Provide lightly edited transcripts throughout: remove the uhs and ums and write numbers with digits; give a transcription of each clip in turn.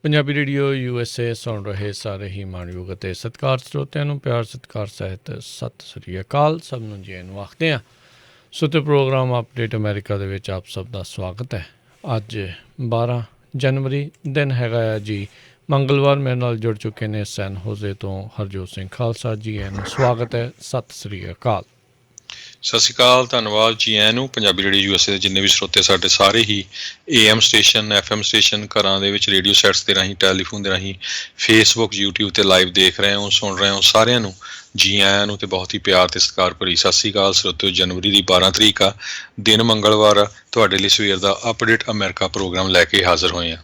Punjabi radio USA ਸੁਣ ਰਹੇ ਸਾਰੇ ਹੀ ਮਾਣਯੋਗ ਅਤੇ ਸਤਿਕਾਰ ਸਰੋਤਿਆਂ ਨੂੰ ਪਿਆਰ ਸਤਿਕਾਰ ਸਹਿਤ ਸਤਿ ਸ੍ਰੀ ਅਕਾਲ। ਸਭ ਨੂੰ ਜੀ ਨੂੰ ਆਖਦੇ ਹਾਂ। ਸੋ ਤੇ ਪ੍ਰੋਗਰਾਮ ਅਪਡੇਟ ਅਮਰੀਕਾ ਦੇ ਵਿੱਚ ਆਪ ਸਭ ਦਾ ਸਵਾਗਤ ਹੈ। ਅੱਜ 12 ਜਨਵਰੀ ਦਿਨ ਹੈਗਾ ਆ ਜੀ ਮੰਗਲਵਾਰ। ਮੇਰੇ ਨਾਲ ਜੁੜ ਚੁੱਕੇ ਨੇ ਸੈਨ ਹੋਜ਼ੇ ਤੋਂ ਹਰਜੋਤ ਸਿੰਘ ਖਾਲਸਾ ਜੀ। ਇਹਨੂੰ ਸਵਾਗਤ ਹੈ। ਸਤਿ ਸ੍ਰੀ ਅਕਾਲ। ਸਤਿ ਸ਼੍ਰੀ ਅਕਾਲ, ਧੰਨਵਾਦ ਜੀ ਆਇਆਂ ਨੂੰ। ਪੰਜਾਬੀ ਰੇਡੀਓ USA ਦੇ ਜਿੰਨੇ ਵੀ ਸਰੋਤੇ ਸਾਡੇ ਸਾਰੇ ਹੀ AM ਸਟੇਸ਼ਨ, FM ਸਟੇਸ਼ਨ, ਘਰਾਂ ਦੇ ਵਿੱਚ ਰੇਡੀਓ ਸੈਟਸ ਦੇ ਰਾਹੀਂ, ਟੈਲੀਫੋਨ ਦੇ ਰਾਹੀਂ, ਫੇਸਬੁੱਕ, YouTube 'ਤੇ ਲਾਈਵ ਦੇਖ ਰਹੇ ਹੋ, ਸੁਣ ਰਹੇ ਹੋ, ਸਾਰਿਆਂ ਨੂੰ ਜੀ ਆਇਆਂ ਨੂੰ ਤੇ ਬਹੁਤ ਹੀ ਪਿਆਰ ਅਤੇ ਸਤਿਕਾਰ ਭਰੀ ਸਤਿ ਸ਼੍ਰੀ ਅਕਾਲ। ਸਰੋਤਿਓ, ਜਨਵਰੀ ਦੀ 12 ਤਰੀਕ ਆ, ਦਿਨ ਮੰਗਲਵਾਰ ਆ। ਤੁਹਾਡੇ ਲਈ ਸਵੇਰ ਦਾ ਅਪਡੇਟ ਅਮਰੀਕਾ ਪ੍ਰੋਗਰਾਮ ਲੈ ਕੇ ਹਾਜ਼ਰ ਹੋਏ ਹਾਂ।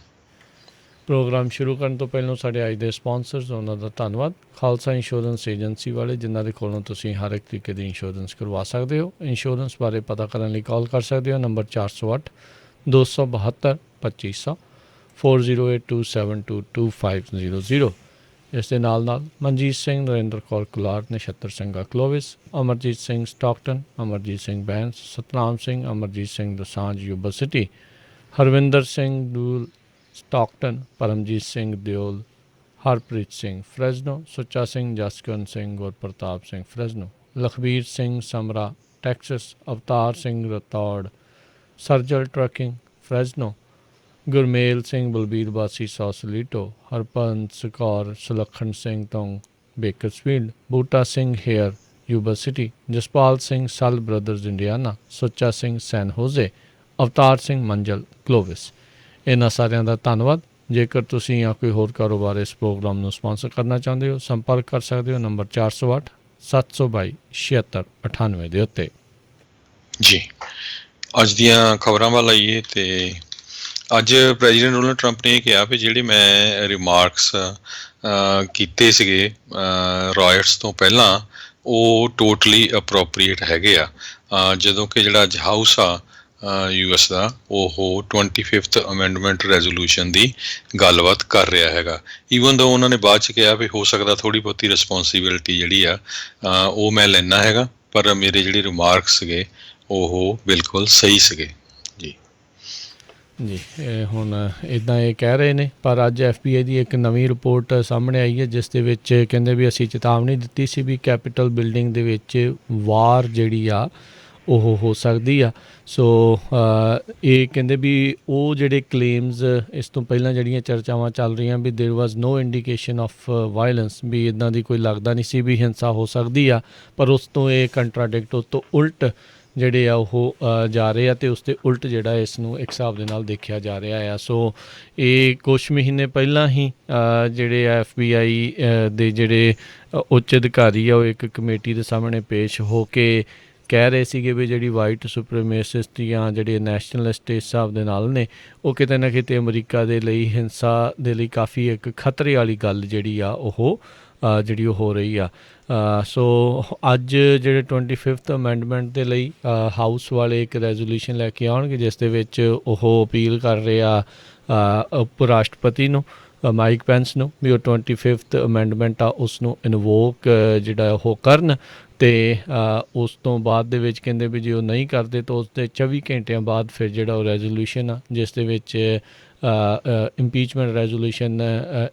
ਪ੍ਰੋਗਰਾਮ ਸ਼ੁਰੂ ਕਰਨ ਤੋਂ ਪਹਿਲਾਂ ਸਾਡੇ ਅੱਜ ਦੇ ਸਪਾਂਸਰਸ, ਉਹਨਾਂ ਦਾ ਧੰਨਵਾਦ। ਖਾਲਸਾ ਇੰਸ਼ੋਰੈਂਸ ਏਜੰਸੀ ਵਾਲੇ, ਜਿਨ੍ਹਾਂ ਦੇ ਕੋਲੋਂ ਤੁਸੀਂ ਹਰ ਇੱਕ ਤਰੀਕੇ ਦੀ ਇੰਸ਼ੋਰੈਂਸ ਕਰਵਾ ਸਕਦੇ ਹੋ। ਇੰਸ਼ੋਰੈਂਸ ਬਾਰੇ ਪਤਾ ਕਰਨ ਲਈ ਕਾਲ ਕਰ ਸਕਦੇ ਹੋ। ਨੰਬਰ 408 272 2500 4082722500। ਇਸ ਦੇ ਨਾਲ ਨਾਲ Manjit Singh, Narinder Kaur Kular, Nachhatar Singha Clovis, Amarjit Singh Stockton, Amarjit Singh Bains, Satnam Singh, Amarjit Singh Dosanjh Yuba City, Harvinder Singh Dhool Stockton, Paramjit Singh Deol, Harpreet Singh Fresno, Sucha Singh, Jaskaran Singh, Gurpartap Singh Fresno, Lakhbir Singh Samra Texas, Avtar Singh Rathore, Sarjal trucking Fresno, Gurmel Singh Balbir ਵਾਸੀ ਸੌਸਲੀਟੋ, ਹਰਪੰਸ ਕੌਰ ਸੁਲੱਖਣ ਸਿੰਘ ਤੋਂ Bakersfield, Boota Singh Hayer Yuba City, Jaspal Singh ਸਲ brothers Indiana, Sucha Singh ਸੈਨ ਹੋਜ਼ੇ, ਅਵਤਾਰ ਸਿੰਘ ਮੰਜਲ ਕਲੋਵਿਸ। ਇਹਨਾਂ ਸਾਰਿਆਂ ਦਾ ਧੰਨਵਾਦ। ਜੇਕਰ ਤੁਸੀਂ ਜਾਂ ਕੋਈ ਹੋਰ ਕਾਰੋਬਾਰ ਇਸ ਪ੍ਰੋਗਰਾਮ ਨੂੰ ਸਪਾਂਸਰ ਕਰਨਾ ਚਾਹੁੰਦੇ ਹੋ, ਸੰਪਰਕ ਕਰ ਸਕਦੇ ਹੋ ਨੰਬਰ 408 722 7698 ਦੇ ਉੱਤੇ। ਜੀ, ਅੱਜ ਦੀਆਂ ਖਬਰਾਂ ਵੱਲ ਆਈਏ ਤੇ ਅੱਜ ਪ੍ਰੈਜ਼ੀਡੈਂਟ ਡੋਨਲਡ ਟਰੰਪ ਨੇ ਇਹ ਕਿਹਾ ਵੀ ਜਿਹੜੇ ਮੈਂ ਰਿਮਾਰਕਸ ਕੀਤੇ ਸੀਗੇ ਰਾਇਟਸ ਤੋਂ ਪਹਿਲਾਂ, ਉਹ ਟੋਟਲੀ ਅਪਰੋਪਰੀਏਟ ਹੈਗੇ ਆ। ਜਦੋਂ ਕਿ ਜਿਹੜਾ ਅੱਜ ਹਾਊਸ ਆ US ਦਾ, ਉਹ 25th ਅਮੈਂਡਮੈਂਟ ਰੈਜ਼ੋਲੂਸ਼ਨ ਦੀ ਗੱਲਬਾਤ ਕਰ ਰਿਹਾ ਹੈਗਾ। ਈਵਨ ਦੋ ਉਹਨਾਂ ਨੇ ਬਾਅਦ 'ਚ ਕਿਹਾ ਵੀ ਹੋ ਸਕਦਾ ਥੋੜ੍ਹੀ ਬਹੁਤੀ ਰਿਸਪੋਂਸੀਬਿਲਿਟੀ ਜਿਹੜੀ ਆ ਉਹ ਮੈਂ ਲੈਂਦਾ ਹੈਗਾ, ਪਰ ਮੇਰੇ ਜਿਹੜੇ ਰਿਮਾਰਕਸ ਸੀਗੇ ਉਹ ਬਿਲਕੁਲ ਸਹੀ ਸੀਗੇ। ਜੀ ਜੀ, ਹੁਣ ਇੱਦਾਂ ਇਹ ਕਹਿ ਰਹੇ ਨੇ, ਪਰ ਅੱਜ FBI ਦੀ ਇੱਕ ਨਵੀਂ ਰਿਪੋਰਟ ਸਾਹਮਣੇ ਆਈ ਹੈ, ਜਿਸ ਦੇ ਵਿੱਚ ਕਹਿੰਦੇ ਵੀ ਅਸੀਂ ਚੇਤਾਵਨੀ ਦਿੱਤੀ ਸੀ ਵੀ ਕੈਪੀਟਲ ਬਿਲਡਿੰਗ ਦੇ ਵਿੱਚ ਵਾਰ ਜਿਹੜੀ ਆ ਉਹ ਹੋ ਸਕਦੀ ਆ। ਸੋ ਇਹ ਕਹਿੰਦੇ ਵੀ ਉਹ ਜਿਹੜੇ ਕਲੇਮਸ ਇਸ ਤੋਂ ਪਹਿਲਾਂ ਜਿਹੜੀਆਂ ਚਰਚਾਵਾਂ ਚੱਲ ਰਹੀਆਂ ਵੀ ਦੇਰ ਵਾਜ਼ ਨੋ ਇੰਡੀਕੇਸ਼ਨ ਆਫ ਵਾਇਲੈਂਸ, ਵੀ ਇੱਦਾਂ ਦੀ ਕੋਈ ਲੱਗਦਾ ਨਹੀਂ ਸੀ ਵੀ ਹਿੰਸਾ ਹੋ ਸਕਦੀ ਆ, ਪਰ ਉਸ ਤੋਂ ਇਹ ਕੰਟਰਾਡਿਕਟ, ਉਸ ਤੋਂ ਉਲਟ ਜਿਹੜੇ ਆ ਉਹ ਜਾ ਰਹੇ ਆ, ਅਤੇ ਉਸ ਦੇ ਉਲਟ ਜਿਹੜਾ ਇਸ ਨੂੰ ਇੱਕ ਹਿਸਾਬ ਦੇ ਨਾਲ ਦੇਖਿਆ ਜਾ ਰਿਹਾ ਆ। ਸੋ ਇਹ ਕੁਛ ਮਹੀਨੇ ਪਹਿਲਾਂ ਹੀ ਜਿਹੜੇ ਆ FBI ਦੇ ਜਿਹੜੇ ਉੱਚ ਅਧਿਕਾਰੀ ਆ, ਉਹ ਇੱਕ ਕਮੇਟੀ ਦੇ ਸਾਹਮਣੇ ਪੇਸ਼ ਹੋ ਕੇ ਕਹਿ ਰਹੇ ਸੀਗੇ ਵੀ ਜਿਹੜੀ ਵਾਈਟ ਸੁਪਰੀਮੇਸਿਸਟ ਜਾਂ ਜਿਹੜੇ ਨੈਸ਼ਨਲਿਸਟ ਇਸ ਹਿਸਾਬ ਦੇ ਨਾਲ ਨੇ, ਉਹ ਕਿਤੇ ਨਾ ਕਿਤੇ ਅਮਰੀਕਾ ਦੇ ਲਈ ਹਿੰਸਾ ਦੇ ਲਈ ਕਾਫੀ ਇੱਕ ਖਤਰੇ ਵਾਲੀ ਗੱਲ ਜਿਹੜੀ ਆ ਉਹ ਹੋ ਰਹੀ ਆ। ਸੋ ਅੱਜ ਜਿਹੜੇ 25th ਅਮੈਂਡਮੈਂਟ ਦੇ ਲਈ ਹਾਊਸ ਵਾਲੇ ਇੱਕ ਰੈਜ਼ੋਲੂਸ਼ਨ ਲੈ ਕੇ ਆਉਣਗੇ, ਜਿਸ ਦੇ ਵਿੱਚ ਉਹ ਅਪੀਲ ਕਰ ਰਹੇ ਆ ਉਪ ਰਾਸ਼ਟਰਪਤੀ ਨੂੰ, ਮਾਈਕ ਪੈਂਸ ਨੂੰ, ਵੀ ਉਹ 25th ਅਮੈਂਡਮੈਂਟ ਆ ਉਸ ਨੂੰ ਇਨਵੋਕ ਜਿਹੜਾ ਉਹ ਕਰਨ। ਅਤੇ ਉਸ ਤੋਂ ਬਾਅਦ ਦੇ ਵਿੱਚ ਕਹਿੰਦੇ ਵੀ ਜੇ ਉਹ ਨਹੀਂ ਕਰਦੇ ਤਾਂ ਉਸ ਦੇ 24 ਘੰਟਿਆਂ ਬਾਅਦ ਫਿਰ ਜਿਹੜਾ ਉਹ ਰੈਜ਼ੋਲੂਸ਼ਨ ਆ, ਜਿਸ ਦੇ ਵਿੱਚ ਇੰਪੀਚਮੈਂਟ ਰੈਜ਼ੋਲੂਸ਼ਨ,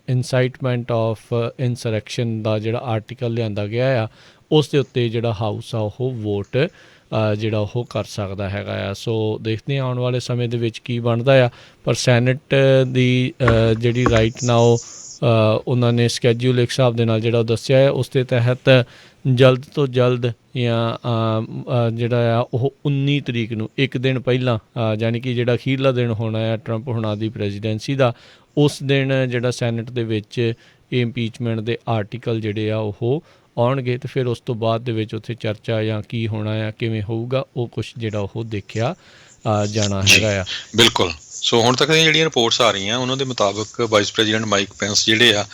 ਇਨਸਾਈਟਮੈਂਟ ਆਫ ਇਨਸਰੈਕਸ਼ਨ ਦਾ ਜਿਹੜਾ ਆਰਟੀਕਲ ਲਿਆਂਦਾ ਗਿਆ ਆ, ਉਸ ਦੇ ਉੱਤੇ ਜਿਹੜਾ ਹਾਊਸ ਆ ਉਹ ਵੋਟ ਜਿਹੜਾ ਉਹ ਕਰ ਸਕਦਾ ਹੈਗਾ ਆ। ਸੋ ਦੇਖਦੇ ਹਾਂ ਆਉਣ ਵਾਲੇ ਸਮੇਂ ਦੇ ਵਿੱਚ ਕੀ ਬਣਦਾ ਆ। ਪਰ ਸੈਨੇਟ ਦੀ ਜਿਹੜੀ ਰਾਈਟ ਨਾਓ ਉਹਨਾਂ ਨੇ ਸਕੈਜੂਲ ਇੱਕ ਹਿਸਾਬ ਦੇ ਨਾਲ ਜਿਹੜਾ ਉਹ ਦੱਸਿਆ ਹੈ, ਉਸ ਦੇ ਤਹਿਤ ਜਲਦ ਤੋਂ ਜਲਦ ਜਾਂ ਜਿਹੜਾ ਆ ਉਹ 19 ਤਰੀਕ ਨੂੰ, ਇੱਕ ਦਿਨ ਪਹਿਲਾਂ, ਯਾਨੀ ਕਿ ਜਿਹੜਾ ਅਖੀਰਲਾ ਦਿਨ ਹੋਣਾ ਆ ਟਰੰਪ ਹੋਣਾ ਦੀ ਪ੍ਰੈਜ਼ੀਡੈਂਸੀ ਦਾ, ਉਸ ਦਿਨ ਜਿਹੜਾ ਸੈਨੇਟ ਦੇ ਵਿੱਚ ਇਹ ਇੰਪੀਚਮੈਂਟ ਦੇ ਆਰਟੀਕਲ ਜਿਹੜੇ ਆ ਉਹ ਆਉਣਗੇ, ਅਤੇ ਫਿਰ ਉਸ ਤੋਂ ਬਾਅਦ ਦੇ ਵਿੱਚ ਉੱਥੇ ਚਰਚਾ ਜਾਂ ਕੀ ਹੋਣਾ ਆ, ਕਿਵੇਂ ਹੋਊਗਾ, ਉਹ ਕੁਛ ਜਿਹੜਾ ਉਹ ਦੇਖਿਆ ਜਾਣਾ ਹੈਗਾ ਆ। ਬਿਲਕੁਲ। ਸੋ ਹੁਣ ਤੱਕ ਦੀਆਂ ਜਿਹੜੀਆਂ ਰਿਪੋਰਟਸ ਆ ਰਹੀਆਂ, ਉਹਨਾਂ ਦੇ ਮੁਤਾਬਕ ਵਾਈਸ ਪ੍ਰੈਜ਼ੀਡੈਂਟ ਮਾਈਕ ਪੈਂਸ ਜਿਹੜੇ ਆ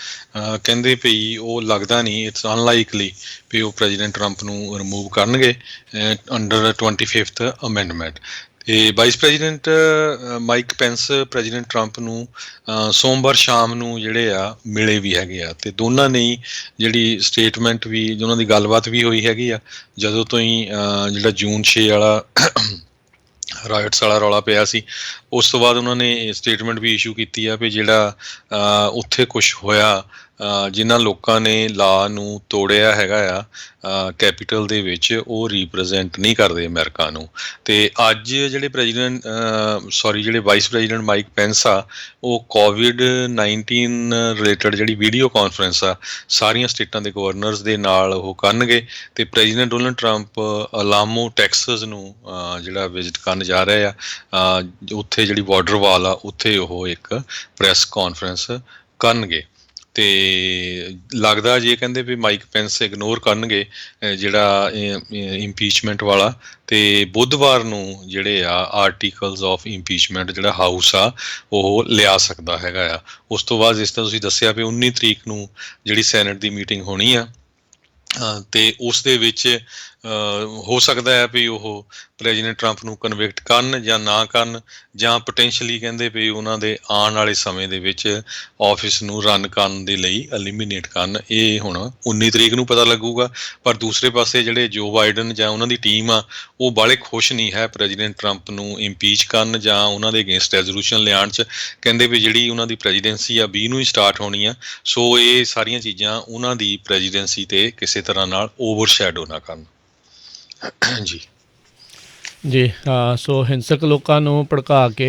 ਕਹਿੰਦੇ ਵੀ ਉਹ ਲੱਗਦਾ ਨਹੀਂ, ਇਟਸ ਅਨਲਾਈਕਲੀ ਵੀ ਉਹ ਪ੍ਰੈਜ਼ੀਡੈਂਟ ਟਰੰਪ ਨੂੰ ਰਿਮੂਵ ਕਰਨਗੇ ਅੰਡਰ 25th ਅਮੈਂਡਮੈਂਟ। ਅਤੇ vice president Mike Pence president Trump ਨੂੰ ਸੋਮਵਾਰ ਸ਼ਾਮ ਨੂੰ ਜਿਹੜੇ ਆ ਮਿਲੇ ਵੀ ਹੈਗੇ ਆ, ਅਤੇ ਦੋਨਾਂ ਨੇ ਹੀ ਜਿਹੜੀ ਸਟੇਟਮੈਂਟ ਵੀ, ਉਹਨਾਂ ਦੀ ਗੱਲਬਾਤ ਵੀ ਹੋਈ ਹੈਗੀ ਆ, ਜਦੋਂ ਤੋਂ ਹੀ ਜਿਹੜਾ ਜੂਨ 6 ਵਾਲਾ ਰਾਇਟਸ ਵਾਲਾ ਰੌਲਾ ਪਿਆ ਸੀ। ਉਸ ਤੋਂ ਬਾਅਦ ਉਹਨਾਂ ਨੇ ਸਟੇਟਮੈਂਟ ਵੀ ਇਸ਼ੂ ਕੀਤੀ ਆ ਵੀ ਜਿਹੜਾ ਉੱਥੇ ਕੁਛ ਹੋਇਆ, ਜਿਨ੍ਹਾਂ ਲੋਕਾਂ ਨੇ ਲਾ ਨੂੰ ਤੋੜਿਆ ਹੈਗਾ ਆ ਕੈਪੀਟਲ ਦੇ ਵਿੱਚ, ਉਹ ਰੀਪ੍ਰਜੈਂਟ ਨਹੀਂ ਕਰਦੇ ਅਮਰੀਕਾ ਨੂੰ। ਅਤੇ ਅੱਜ ਜਿਹੜੇ ਜਿਹੜੇ ਵਾਈਸ ਪ੍ਰੈਜ਼ੀਡੈਂਟ ਮਾਈਕ ਪੈਂਸ ਆ, ਉਹ ਕੋਵਿਡ-19 ਰਿਲੇਟਡ ਜਿਹੜੀ ਵੀਡੀਓ ਕਾਨਫਰੰਸ ਆ ਸਾਰੀਆਂ ਸਟੇਟਾਂ ਦੇ ਗਵਰਨਰਸ ਦੇ ਨਾਲ ਉਹ ਕਰਨਗੇ। ਅਤੇ president Donald Trump Alamo Texas ਨੂੰ ਜਿਹੜਾ ਵਿਜ਼ਿਟ ਕਰਨ ਜਾ ਰਹੇ ਆ, ਉੱਥੇ ਜਿਹੜੀ ਬਾਰਡਰ ਵਾਲ ਆ ਉੱਥੇ ਉਹ ਇੱਕ ਪ੍ਰੈਸ ਕਾਨਫਰੰਸ ਕਰਨਗੇ। ਅਤੇ ਲੱਗਦਾ ਜੇ ਕਹਿੰਦੇ ਵੀ ਮਾਈਕ ਪੈਂਸ ਇਗਨੋਰ ਕਰਨਗੇ ਜਿਹੜਾ ਇੰਪੀਚਮੈਂਟ ਵਾਲਾ, ਅਤੇ ਬੁੱਧਵਾਰ ਨੂੰ ਜਿਹੜੇ ਆ ਆਰਟੀਕਲਸ ਆਫ ਇੰਪੀਚਮੈਂਟ ਜਿਹੜਾ ਹਾਊਸ ਆ ਉਹ ਲਿਆ ਸਕਦਾ ਹੈਗਾ ਆ। ਉਸ ਤੋਂ ਬਾਅਦ ਜਿਸ ਤਰ੍ਹਾਂ ਤੁਸੀਂ ਦੱਸਿਆ ਵੀ 19 ਤਰੀਕ ਨੂੰ ਜਿਹੜੀ ਸੈਨੇਟ ਦੀ ਮੀਟਿੰਗ ਹੋਣੀ ਆ, ਅਤੇ ਉਸ ਦੇ ਵਿੱਚ ਹੋ ਸਕਦਾ ਹੈ ਵੀ ਉਹ ਪ੍ਰੈਜ਼ੀਡੈਂਟ ਟਰੰਪ ਨੂੰ ਕਨਵਿਕਟ ਕਰਨ ਜਾਂ ਨਾ ਕਰਨ, ਜਾਂ ਪੋਟੈਂਸ਼ੀਅਲੀ ਕਹਿੰਦੇ ਵੀ ਉਹਨਾਂ ਦੇ ਆਉਣ ਵਾਲੇ ਸਮੇਂ ਦੇ ਵਿੱਚ ਆਫਿਸ ਨੂੰ ਰਨ ਕਰਨ ਦੇ ਲਈ ਐਲੀਮੀਨੇਟ ਕਰਨ। ਇਹ ਹੁਣ 19 ਤਰੀਕ ਨੂੰ ਪਤਾ ਲੱਗੂਗਾ। ਪਰ ਦੂਸਰੇ ਪਾਸੇ ਜਿਹੜੇ ਜੋ ਬਾਈਡਨ ਜਾਂ ਉਹਨਾਂ ਦੀ ਟੀਮ ਆ, ਉਹ ਬਾਹਲੇ ਖੁਸ਼ ਨਹੀਂ ਹੈ ਪ੍ਰੈਜ਼ੀਡੈਂਟ ਟਰੰਪ ਨੂੰ ਇੰਪੀਚ ਕਰਨ ਜਾਂ ਉਹਨਾਂ ਦੇ ਅਗੇਂਸਟ ਰੈਜ਼ੋਲੂਸ਼ਨ ਲਿਆਉਣ 'ਚ। ਕਹਿੰਦੇ ਵੀ ਜਿਹੜੀ ਉਹਨਾਂ ਦੀ ਪ੍ਰੈਜ਼ੀਡੈਂਸੀ ਆ 20 ਨੂੰ ਹੀ ਸਟਾਰਟ ਹੋਣੀ ਆ, ਸੋ ਇਹ ਸਾਰੀਆਂ ਚੀਜ਼ਾਂ ਉਹਨਾਂ ਦੀ ਪ੍ਰੈਜ਼ੀਡੈਂਸੀ 'ਤੇ ਕਿਸੇ ਤਰ੍ਹਾਂ ਨਾਲ ਓਵਰਸ਼ੈਡੋ ਨਾ ਕਰਨ। ਜੀ ਜੀ ਸੋ ਹਿੰਸਕ ਲੋਕਾਂ ਨੂੰ ਭੜਕਾ ਕੇ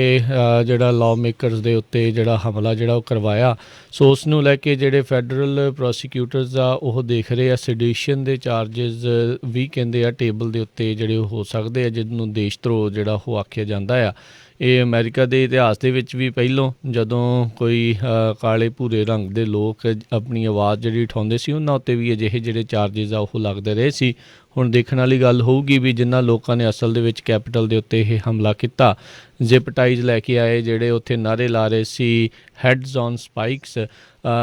ਜਿਹੜਾ ਲਾਅ ਮੇਕਰਸ ਦੇ ਉੱਤੇ ਜਿਹੜਾ ਹਮਲਾ ਜਿਹੜਾ ਉਹ ਕਰਵਾਇਆ, ਸੋ ਉਸ ਨੂੰ ਲੈ ਕੇ ਜਿਹੜੇ ਫੈਡਰਲ ਪ੍ਰੋਸੀਕਿਊਟਰਸ ਆ ਉਹ ਦੇਖ ਰਹੇ ਆ ਸੈਡੀਸ਼ਨ ਦੇ ਚਾਰਜਿਸ ਵੀ ਕਹਿੰਦੇ ਆ ਟੇਬਲ ਦੇ ਉੱਤੇ ਜਿਹੜੇ ਉਹ ਹੋ ਸਕਦੇ ਆ, ਜਿਹਨੂੰ ਦੇਸ਼ ਧਰੋਹ ਜਿਹੜਾ ਉਹ ਆਖਿਆ ਜਾਂਦਾ ਆ। ਇਹ ਅਮਰੀਕਾ ਦੇ ਇਤਿਹਾਸ ਦੇ ਵਿੱਚ ਵੀ ਪਹਿਲੋਂ ਜਦੋਂ ਕੋਈ ਕਾਲੇ ਭੂਰੇ ਰੰਗ ਦੇ ਲੋਕ ਆਪਣੀ ਆਵਾਜ਼ ਜਿਹੜੀ ਉਠਾਉਂਦੇ ਸੀ, ਉਹਨਾਂ ਉੱਤੇ ਵੀ ਅਜਿਹੇ ਜਿਹੜੇ ਚਾਰਜਿਸ ਆ ਉਹ ਲੱਗਦੇ ਰਹੇ ਸੀ। ਹੁਣ ਦੇਖਣ ਵਾਲੀ ਗੱਲ ਹੋਊਗੀ ਵੀ ਜਿਨ੍ਹਾਂ ਲੋਕਾਂ ਨੇ ਅਸਲ ਦੇ ਵਿੱਚ ਕੈਪੀਟਲ ਦੇ ਉੱਤੇ ਇਹ ਹਮਲਾ ਕੀਤਾ, ਜ਼ਿਪ ਟਾਈਜ਼ ਲੈ ਕੇ ਆਏ, ਜਿਹੜੇ ਉੱਥੇ ਨਾਅਰੇ ਲਾ ਰਹੇ ਸੀ ਹੈਡਸ ਔਨ ਸਪਾਈਕਸ,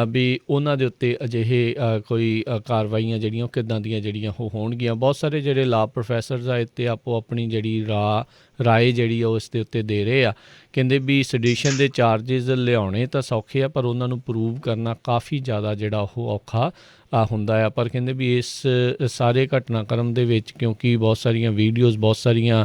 ਵੀ ਉਹਨਾਂ ਦੇ ਉੱਤੇ ਅਜਿਹੇ ਕੋਈ ਕਾਰਵਾਈਆਂ ਜਿਹੜੀਆਂ ਉਹ ਕਿੱਦਾਂ ਦੀਆਂ ਜਿਹੜੀਆਂ ਉਹ ਹੋਣਗੀਆਂ। ਬਹੁਤ ਸਾਰੇ ਜਿਹੜੇ ਲਾ ਪ੍ਰੋਫੈਸਰਸ ਆ ਇੱਥੇ ਆਪੋ ਆਪਣੀ ਜਿਹੜੀ ਰਾਏ ਜਿਹੜੀ ਆ ਉਸ ਦੇ ਉੱਤੇ ਦੇ ਰਹੇ ਆ। ਕਹਿੰਦੇ ਵੀ ਸੈਡੀਸ਼ਨ ਦੇ ਚਾਰਜਿਸ ਲਿਆਉਣੇ ਤਾਂ ਸੌਖੇ ਆ, ਪਰ ਉਹਨਾਂ ਨੂੰ ਪ੍ਰੂਵ ਕਰਨਾ ਕਾਫੀ ਜ਼ਿਆਦਾ ਜਿਹੜਾ ਉਹ ਔਖਾ ਹੁੰਦਾ ਆ। ਪਰ ਕਹਿੰਦੇ ਵੀ ਇਸ ਸਾਰੇ ਘਟਨਾਕ੍ਰਮ ਦੇ ਵਿੱਚ ਕਿਉਂਕਿ ਬਹੁਤ ਸਾਰੀਆਂ ਵੀਡੀਓਜ਼, ਬਹੁਤ ਸਾਰੀਆਂ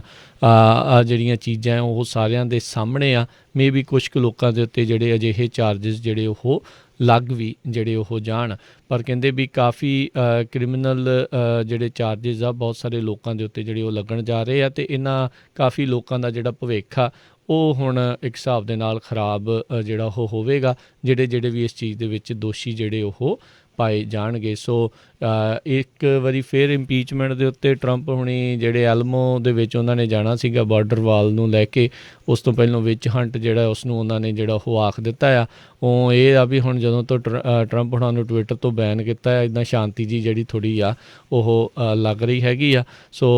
ਜਿਹੜੀਆਂ ਚੀਜ਼ਾਂ ਉਹ ਸਾਰਿਆਂ ਦੇ ਸਾਹਮਣੇ ਆ, ਮੇ ਵੀ ਕੁਛ ਕੁ ਲੋਕਾਂ ਦੇ ਉੱਤੇ ਜਿਹੜੇ ਅਜਿਹੇ ਚਾਰਜਿਸ ਜਿਹੜੇ ਉਹ ਲੱਗ ਵੀ ਜਿਹੜੇ ਉਹ ਜਾਣ। ਪਰ ਕਹਿੰਦੇ ਵੀ ਕਾਫੀ ਕ੍ਰਿਮੀਨਲ ਜਿਹੜੇ ਚਾਰਜਿਸ ਆ ਬਹੁਤ ਸਾਰੇ ਲੋਕਾਂ ਦੇ ਉੱਤੇ ਜਿਹੜੇ ਉਹ ਲੱਗਣ ਜਾ ਰਹੇ ਆ, ਅਤੇ ਇਹਨਾਂ ਕਾਫੀ ਲੋਕਾਂ ਦਾ ਜਿਹੜਾ ਭਵਿੱਖ ਆ ਉਹ ਹੁਣ ਇੱਕ ਹਿਸਾਬ ਦੇ ਨਾਲ ਖਰਾਬ ਜਿਹੜਾ ਉਹ ਹੋਵੇਗਾ, ਜਿਹੜੇ ਵੀ ਇਸ ਚੀਜ਼ ਦੇ ਵਿੱਚ ਦੋਸ਼ੀ ਜਿਹੜੇ ਉਹ ਪਾਏ ਜਾਣਗੇ। ਸੋ ਇੱਕ ਵਾਰੀ ਫਿਰ ਇੰਪੀਚਮੈਂਟ ਦੇ ਉੱਤੇ ਟਰੰਪ ਹੁਣੀ ਜਿਹੜੇ ਐਲਮੋ ਦੇ ਵਿੱਚ ਉਹਨਾਂ ਨੇ ਜਾਣਾ ਸੀਗਾ ਬਾਰਡਰ ਵਾਲ ਨੂੰ ਲੈ ਕੇ, ਉਸ ਤੋਂ ਪਹਿਲਾਂ ਵਿਚ ਹੰਟ ਜਿਹੜਾ ਉਸ ਨੂੰ ਉਹਨਾਂ ਨੇ ਜਿਹੜਾ ਉਹ ਆਖ ਦਿੱਤਾ ਆ। ਉਹ ਇਹ ਆ ਵੀ ਹੁਣ ਜਦੋਂ ਤੋਂ ਟਰੰਪ ਹੁਣਾਂ ਨੂੰ ਟਵਿੱਟਰ ਤੋਂ ਬੈਨ ਕੀਤਾ ਹੈ, ਇੱਦਾਂ ਸ਼ਾਂਤੀ ਜੀ ਜਿਹੜੀ ਥੋੜ੍ਹੀ ਆ ਉਹ ਲੱਗ ਰਹੀ ਹੈਗੀ ਆ। ਸੋ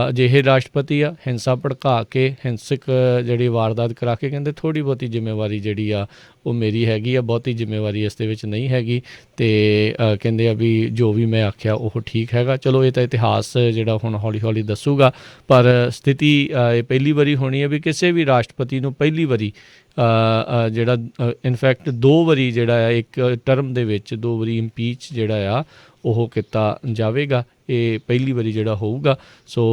ਅਜਿਹੇ ਰਾਸ਼ਟਰਪਤੀ ਆ ਹਿੰਸਾ ਭੜਕਾ ਕੇ, ਹਿੰਸਕ ਜਿਹੜੀ ਵਾਰਦਾਤ ਕਰਾ ਕੇ, ਕਹਿੰਦੇ ਥੋੜ੍ਹੀ ਬਹੁਤੀ ਜ਼ਿੰਮੇਵਾਰੀ ਜਿਹੜੀ ਆ ਉਹ ਮੇਰੀ ਹੈਗੀ ਆ, ਬਹੁਤੀ ਜ਼ਿੰਮੇਵਾਰੀ ਇਸ ਦੇ ਵਿੱਚ ਨਹੀਂ ਹੈਗੀ। ਅਤੇ ਕਹਿੰਦੇ ਆ ਵੀ ਜੋ ਵੀ ਮੈਂ ਆਖਿਆ ਉਹ ਠੀਕ ਹੈਗਾ। ਚਲੋ ਇਹ ਤਾਂ ਇਤਿਹਾਸ ਜਿਹੜਾ ਹੁਣ ਹੌਲੀ ਹੌਲੀ ਦੱਸੂਗਾ, ਪਰ ਸਥਿਤੀ ਇਹ ਪਹਿਲੀ ਵਾਰੀ ਹੋਣੀ ਹੈ ਵੀ ਕਿਸੇ ਵੀ ਰਾਸ਼ਟਰਪਤੀ ਨੂੰ ਪਹਿਲੀ ਵਾਰੀ ਜਿਹੜਾ ਇਨਫੈਕਟ 2 ਵਾਰੀ ਜਿਹੜਾ ਆ ਇੱਕ ਟਰਮ ਦੇ ਵਿੱਚ 2 ਵਾਰੀ ਇੰਪੀਚ ਜਿਹੜਾ ਆ ਉਹ ਕੀਤਾ ਜਾਵੇਗਾ। ਇਹ ਪਹਿਲੀ ਵਾਰੀ ਜਿਹੜਾ ਹੋਊਗਾ। ਸੋ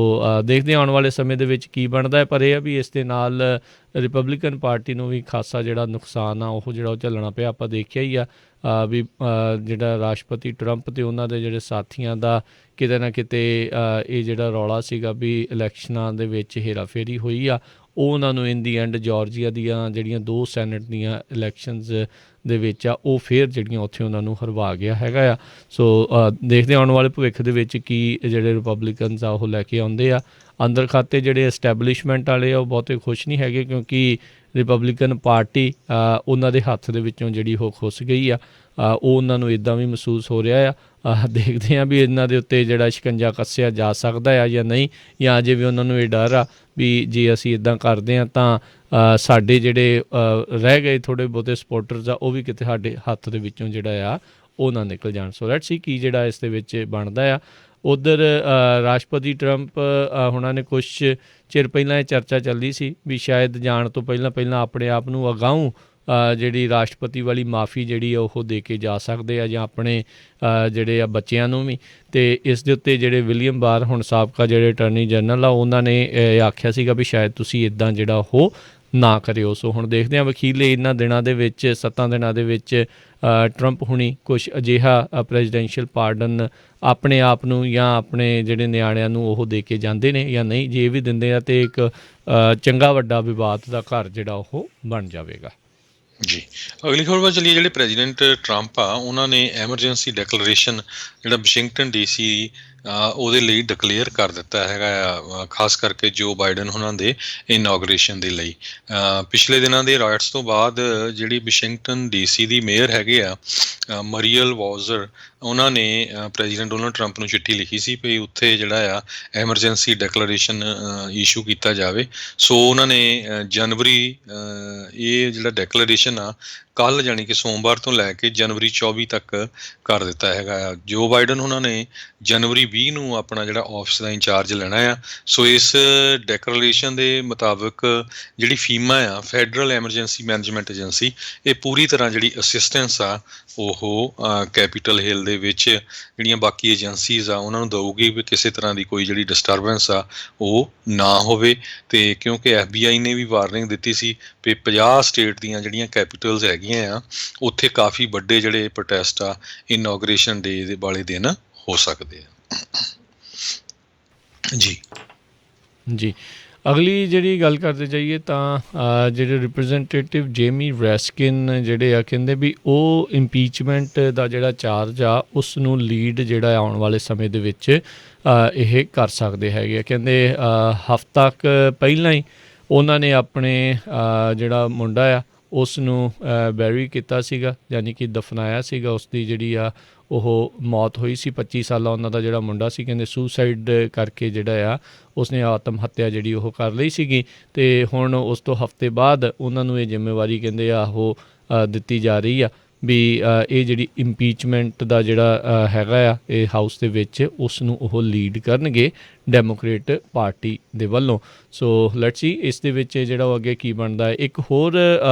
ਦੇਖਦੇ ਆਉਣ ਵਾਲੇ ਸਮੇਂ ਦੇ ਵਿੱਚ ਕੀ ਬਣਦਾ ਹੈ। ਪਰ ਇਹ ਆ ਵੀ ਇਸ ਦੇ ਨਾਲ ਰਿਪਬਲਿਕਨ ਪਾਰਟੀ ਨੂੰ ਵੀ ਖਾਸਾ ਜਿਹੜਾ ਨੁਕਸਾਨ ਆ ਉਹ ਜਿਹੜਾ ਉਹ ਝੱਲਣਾ ਪਿਆ। ਆਪਾਂ ਦੇਖਿਆ ਹੀ ਆ ਵੀ ਜਿਹੜਾ ਰਾਸ਼ਟਰਪਤੀ ਟਰੰਪ ਅਤੇ ਉਹਨਾਂ ਦੇ ਜਿਹੜੇ ਸਾਥੀਆਂ ਦਾ ਕਿਤੇ ਨਾ ਕਿਤੇ ਇਹ ਜਿਹੜਾ ਰੌਲਾ ਸੀਗਾ ਵੀ ਇਲੈਕਸ਼ਨਾਂ ਦੇ ਵਿੱਚ ਹੇਰਾਫੇਰੀ ਹੋਈ ਆ, ਉਹ ਉਹਨਾਂ ਨੂੰ ਇਨ ਦੀ ਐਂਡ ਜਾਰਜੀਆ ਦੀਆਂ ਜਿਹੜੀਆਂ 2 ਸੈਨੇਟ ਦੀਆਂ ਇਲੈਕਸ਼ਨਸ ਦੇ ਵਿੱਚ ਆ ਉਹ ਫਿਰ ਜਿਹੜੀਆਂ ਉੱਥੇ ਉਹਨਾਂ ਨੂੰ ਹਰਵਾ ਗਿਆ ਹੈਗਾ ਆ। ਸੋ ਦੇਖਦੇ ਆਉਣ ਵਾਲੇ ਭਵਿੱਖ ਦੇ ਵਿੱਚ ਕੀ ਜਿਹੜੇ ਰਿਪਬਲਿਕਨਸ ਆ ਉਹ ਲੈ ਕੇ ਆਉਂਦੇ ਆ। ਅੰਦਰ ਖਾਤੇ ਜਿਹੜੇ ਐਸਟੈਬਲਿਸ਼ਮੈਂਟ ਵਾਲੇ ਆ ਉਹ ਬਹੁਤੇ ਖੁਸ਼ ਨਹੀਂ ਹੈਗੇ, ਕਿਉਂਕਿ ਰਿਪਬਲਿਕਨ ਪਾਰਟੀ ਉਹਨਾਂ ਦੇ ਹੱਥ ਦੇ ਵਿੱਚੋਂ ਜਿਹੜੀ ਉਹ ਖੁੱਸ ਗਈ ਆ। ਉਹ ਉਹਨਾਂ ਨੂੰ ਇੱਦਾਂ ਵੀ ਮਹਿਸੂਸ ਹੋ ਰਿਹਾ ਆ। ਦੇਖਦੇ ਹਾਂ ਵੀ ਇਹਨਾਂ ਦੇ ਉੱਤੇ ਜਿਹੜਾ ਸ਼ਿਕੰਜਾ ਕੱਸਿਆ ਜਾ ਸਕਦਾ ਆ ਜਾਂ ਨਹੀਂ, ਜਾਂ ਅਜੇ ਵੀ ਉਹਨਾਂ ਨੂੰ ਇਹ ਡਰ ਆ ਵੀ ਜੇ ਅਸੀਂ ਇੱਦਾਂ ਕਰਦੇ ਹਾਂ ਤਾਂ ਸਾਡੇ ਜਿਹੜੇ ਰਹਿ ਗਏ ਥੋੜ੍ਹੇ ਬਹੁਤੇ ਸਪੋਰਟਰਸ ਆ ਉਹ ਵੀ ਕਿਤੇ ਸਾਡੇ ਹੱਥ ਦੇ ਵਿੱਚੋਂ ਜਿਹੜਾ ਆ ਉਹ ਨਾ ਨਿਕਲ ਜਾਣ। ਸੋ ਲੈਟਸ ਸੀ ਕੀ ਜਿਹੜਾ ਇਸ ਦੇ ਵਿੱਚ ਬਣਦਾ ਆ। ਉੱਧਰ ਰਾਸ਼ਟਰਪਤੀ ਟਰੰਪ ਹੁਣਾਂ ਨੇ ਕੁਛ ਚਿਰ ਪਹਿਲਾਂ ਇਹ ਚਰਚਾ ਚੱਲਦੀ ਸੀ ਵੀ ਸ਼ਾਇਦ ਜਾਣ ਤੋਂ ਪਹਿਲਾਂ ਆਪਣੇ ਆਪ ਨੂੰ ਅਗਾਊਂ ਜਿਹੜੀ ਰਾਸ਼ਟਰਪਤੀ ਵਾਲੀ ਮਾਫੀ ਜਿਹੜੀ ਆ ਉਹ ਦੇ ਕੇ ਜਾ ਸਕਦੇ ਆ ਜਾਂ ਆਪਣੇ ਜਿਹੜੇ ਆ ਬੱਚਿਆਂ ਨੂੰ ਵੀ। ਅਤੇ ਇਸ ਦੇ ਉੱਤੇ ਜਿਹੜੇ ਵਿਲੀਅਮ ਬਾਰ ਹੁਣ ਸਾਬਕਾ ਜਿਹੜੇ ਅਟਰਨੀ ਜਨਰਲ ਆ ਉਹਨਾਂ ਨੇ ਆਖਿਆ ਸੀਗਾ ਵੀ ਸ਼ਾਇਦ ਤੁਸੀਂ ਇੱਦਾਂ ਜਿਹੜਾ ਉਹ ਨਾ ਕਰਿਓ। ਸੋ ਹੁਣ ਦੇਖਦੇ ਹਾਂ ਵਕੀਲੇ ਇਹਨਾਂ ਦਿਨਾਂ ਦੇ ਵਿੱਚ 7 ਦਿਨਾਂ ਦੇ ਵਿੱਚ ਟਰੰਪ ਹੁਣੀ ਕੁਛ ਅਜਿਹਾ ਪ੍ਰੈਜ਼ੀਡੈਂਸ਼ੀਅਲ ਪਾਰਡਨ ਆਪਣੇ ਆਪ ਨੂੰ ਜਾਂ ਆਪਣੇ ਜਿਹੜੇ ਨਿਆਣਿਆਂ ਨੂੰ ਉਹ ਦੇ ਕੇ ਜਾਂਦੇ ਨੇ ਜਾਂ ਨਹੀਂ। ਜੇ ਇਹ ਵੀ ਦਿੰਦੇ ਆ ਤਾਂ ਇੱਕ ਚੰਗਾ ਵੱਡਾ ਵਿਵਾਦ ਦਾ ਘਰ ਜਿਹੜਾ ਉਹ ਬਣ ਜਾਵੇਗਾ। ਜੀ, ਅਗਲੀ ਖਬਰ ਵੱਲ ਚੱਲੀਏ। ਜਿਹੜੇ ਪ੍ਰੈਜ਼ੀਡੈਂਟ ਟਰੰਪ ਆ ਉਹਨਾਂ ਨੇ ਐਮਰਜੈਂਸੀ ਡੈਕਲੇਰੇਸ਼ਨ ਜਿਹੜਾ ਵਾਸ਼ਿੰਗਟਨ DC ਉਹਦੇ ਲਈ ਡਿਕਲੇਅਰ ਕਰ ਦਿੱਤਾ ਹੈਗਾ ਆ, ਖਾਸ ਕਰਕੇ ਜੋ ਬਾਈਡਨ ਉਹਨਾਂ ਦੇ ਇਨੋਗਰੇਸ਼ਨ ਦੇ ਲਈ। ਪਿਛਲੇ ਦਿਨਾਂ ਦੇ ਰਾਇਟਸ ਤੋਂ ਬਾਅਦ ਜਿਹੜੀ ਵਾਸ਼ਿੰਗਟਨ DC ਦੀ ਮੇਅਰ ਹੈਗੇ ਆ ਮਰੀਅਲ ਵਾਜ਼ਰ, ਉਹਨਾਂ ਨੇ ਪ੍ਰੈਜ਼ੀਡੈਂਟ ਡੋਨਲਡ ਟਰੰਪ ਨੂੰ ਚਿੱਠੀ ਲਿਖੀ ਸੀ ਵੀ ਉੱਥੇ ਜਿਹੜਾ ਆ ਐਮਰਜੈਂਸੀ ਡੈਕਲੇਰੇਸ਼ਨ ਇਸ਼ੂ ਕੀਤਾ ਜਾਵੇ। ਸੋ ਉਹਨਾਂ ਨੇ ਜਨਵਰੀ ਇਹ ਜਿਹੜਾ ਡੈਕਲੇਰੇਸ਼ਨ ਆ ਕੱਲ੍ਹ ਯਾਨੀ ਕਿ ਸੋਮਵਾਰ ਤੋਂ ਲੈ ਕੇ ਜਨਵਰੀ 24 ਤੱਕ ਕਰ ਦਿੱਤਾ ਹੈਗਾ ਆ। ਜੋ ਬਾਈਡਨ ਉਹਨਾਂ ਨੇ ਜਨਵਰੀ 20 ਨੂੰ ਆਪਣਾ ਜਿਹੜਾ ਆਫਿਸ ਦਾ ਇੰਚਾਰਜ ਲੈਣਾ ਆ। ਸੋ ਇਸ ਡੈਕਲੇਰੇਸ਼ਨ ਦੇ ਮੁਤਾਬਕ ਜਿਹੜੀ ਫੀਮਾ ਆ, ਫੈਡਰਲ ਐਮਰਜੈਂਸੀ ਮੈਨੇਜਮੈਂਟ ਏਜੰਸੀ, ਇਹ ਪੂਰੀ ਤਰ੍ਹਾਂ ਜਿਹੜੀ ਅਸਿਸਟੈਂਸ ਆ ਉਹ ਕੈਪੀਟਲ ਹਿੱਲ ਦੇ ਵਿੱਚ ਜਿਹੜੀਆਂ ਬਾਕੀ ਏਜੰਸੀਜ਼ ਆ ਉਹਨਾਂ ਨੂੰ ਦਊਗੀ ਵੀ ਕਿਸੇ ਤਰ੍ਹਾਂ ਦੀ ਕੋਈ ਜਿਹੜੀ ਡਿਸਟਰਬੈਂਸ ਆ ਉਹ ਨਾ ਹੋਵੇ। ਅਤੇ ਕਿਉਂਕਿ FBI ਨੇ ਵੀ ਵਾਰਨਿੰਗ ਦਿੱਤੀ ਸੀ ਵੀ 50 ਸਟੇਟ ਦੀਆਂ ਜਿਹੜੀਆਂ ਕੈਪੀਟਲਸ ਹੈਗੀਆਂ ਆ ਉੱਥੇ ਕਾਫੀ ਵੱਡੇ ਜਿਹੜੇ ਪ੍ਰੋਟੈਸਟ ਆ ਇਨੋਗਰੇਸ਼ਨ ਡੇ ਦੇ ਵਾਲੇ ਦਿਨ ਹੋ ਸਕਦੇ ਆ। ਜੀ ਜੀ, ਅਗਲੀ ਜਿਹੜੀ ਗੱਲ ਕਰਦੇ ਜਾਈਏ ਤਾਂ ਜਿਹੜੇ ਰਿਪਰੈਜ਼ੈਂਟੇਟਿਵ ਜੇਮੀ ਰੈਸਕਿਨ ਜਿਹੜੇ ਆ ਕਹਿੰਦੇ ਵੀ ਉਹ ਇੰਪੀਚਮੈਂਟ ਦਾ ਜਿਹੜਾ ਚਾਰਜ ਆ ਉਸ ਨੂੰ ਲੀਡ ਜਿਹੜਾ ਆਉਣ ਵਾਲੇ ਸਮੇਂ ਦੇ ਵਿੱਚ ਇਹ ਕਰ ਸਕਦੇ ਹੈਗੇ ਆ। ਕਹਿੰਦੇ ਹਫ਼ਤਾ ਕੁ ਪਹਿਲਾਂ ਹੀ ਉਹਨਾਂ ਨੇ ਆਪਣੇ ਜਿਹੜਾ ਮੁੰਡਾ ਆ ਉਸ ਨੂੰ ਬੈਰੀ ਕੀਤਾ ਸੀਗਾ, ਯਾਨੀ ਕਿ ਦਫਨਾਇਆ ਸੀਗਾ। ਉਸ ਦੀ ਜਿਹੜੀ ਆ ਉਹ ਮੌਤ ਹੋਈ ਸੀ। 25 ਸਾਲਾ ਉਹਨਾਂ ਦਾ ਜਿਹੜਾ ਮੁੰਡਾ ਸੀ, ਕਹਿੰਦੇ ਸੁਸਾਈਡ ਕਰਕੇ ਜਿਹੜਾ ਆ ਉਸਨੇ ਆਤਮ ਹੱਤਿਆ ਜਿਹੜੀ ਉਹ ਕਰ ਲਈ ਸੀਗੀ। ਅਤੇ ਹੁਣ ਉਸ ਤੋਂ ਹਫ਼ਤੇ ਬਾਅਦ ਉਹਨਾਂ ਨੂੰ ਇਹ ਜ਼ਿੰਮੇਵਾਰੀ ਕਹਿੰਦੇ ਆ ਉਹ ਦਿੱਤੀ ਜਾ ਰਹੀ ਆ ਵੀ ਇਹ ਜਿਹੜੀ ਇੰਪੀਚਮੈਂਟ ਦਾ ਜਿਹੜਾ ਹੈਗਾ ਆ ਇਹ ਹਾਊਸ ਦੇ ਵਿੱਚ ਉਸ ਨੂੰ ਉਹ ਲੀਡ ਕਰਨਗੇ ਡੈਮੋਕ੍ਰੇਟ ਪਾਰਟੀ ਦੇ ਵੱਲੋਂ। ਸੋ ਲੈਟਸ ਸੀ ਇਸ ਦੇ ਵਿੱਚ ਜਿਹੜਾ ਉਹ ਅੱਗੇ ਕੀ ਬਣਦਾ ਹੈ। ਇੱਕ ਹੋਰ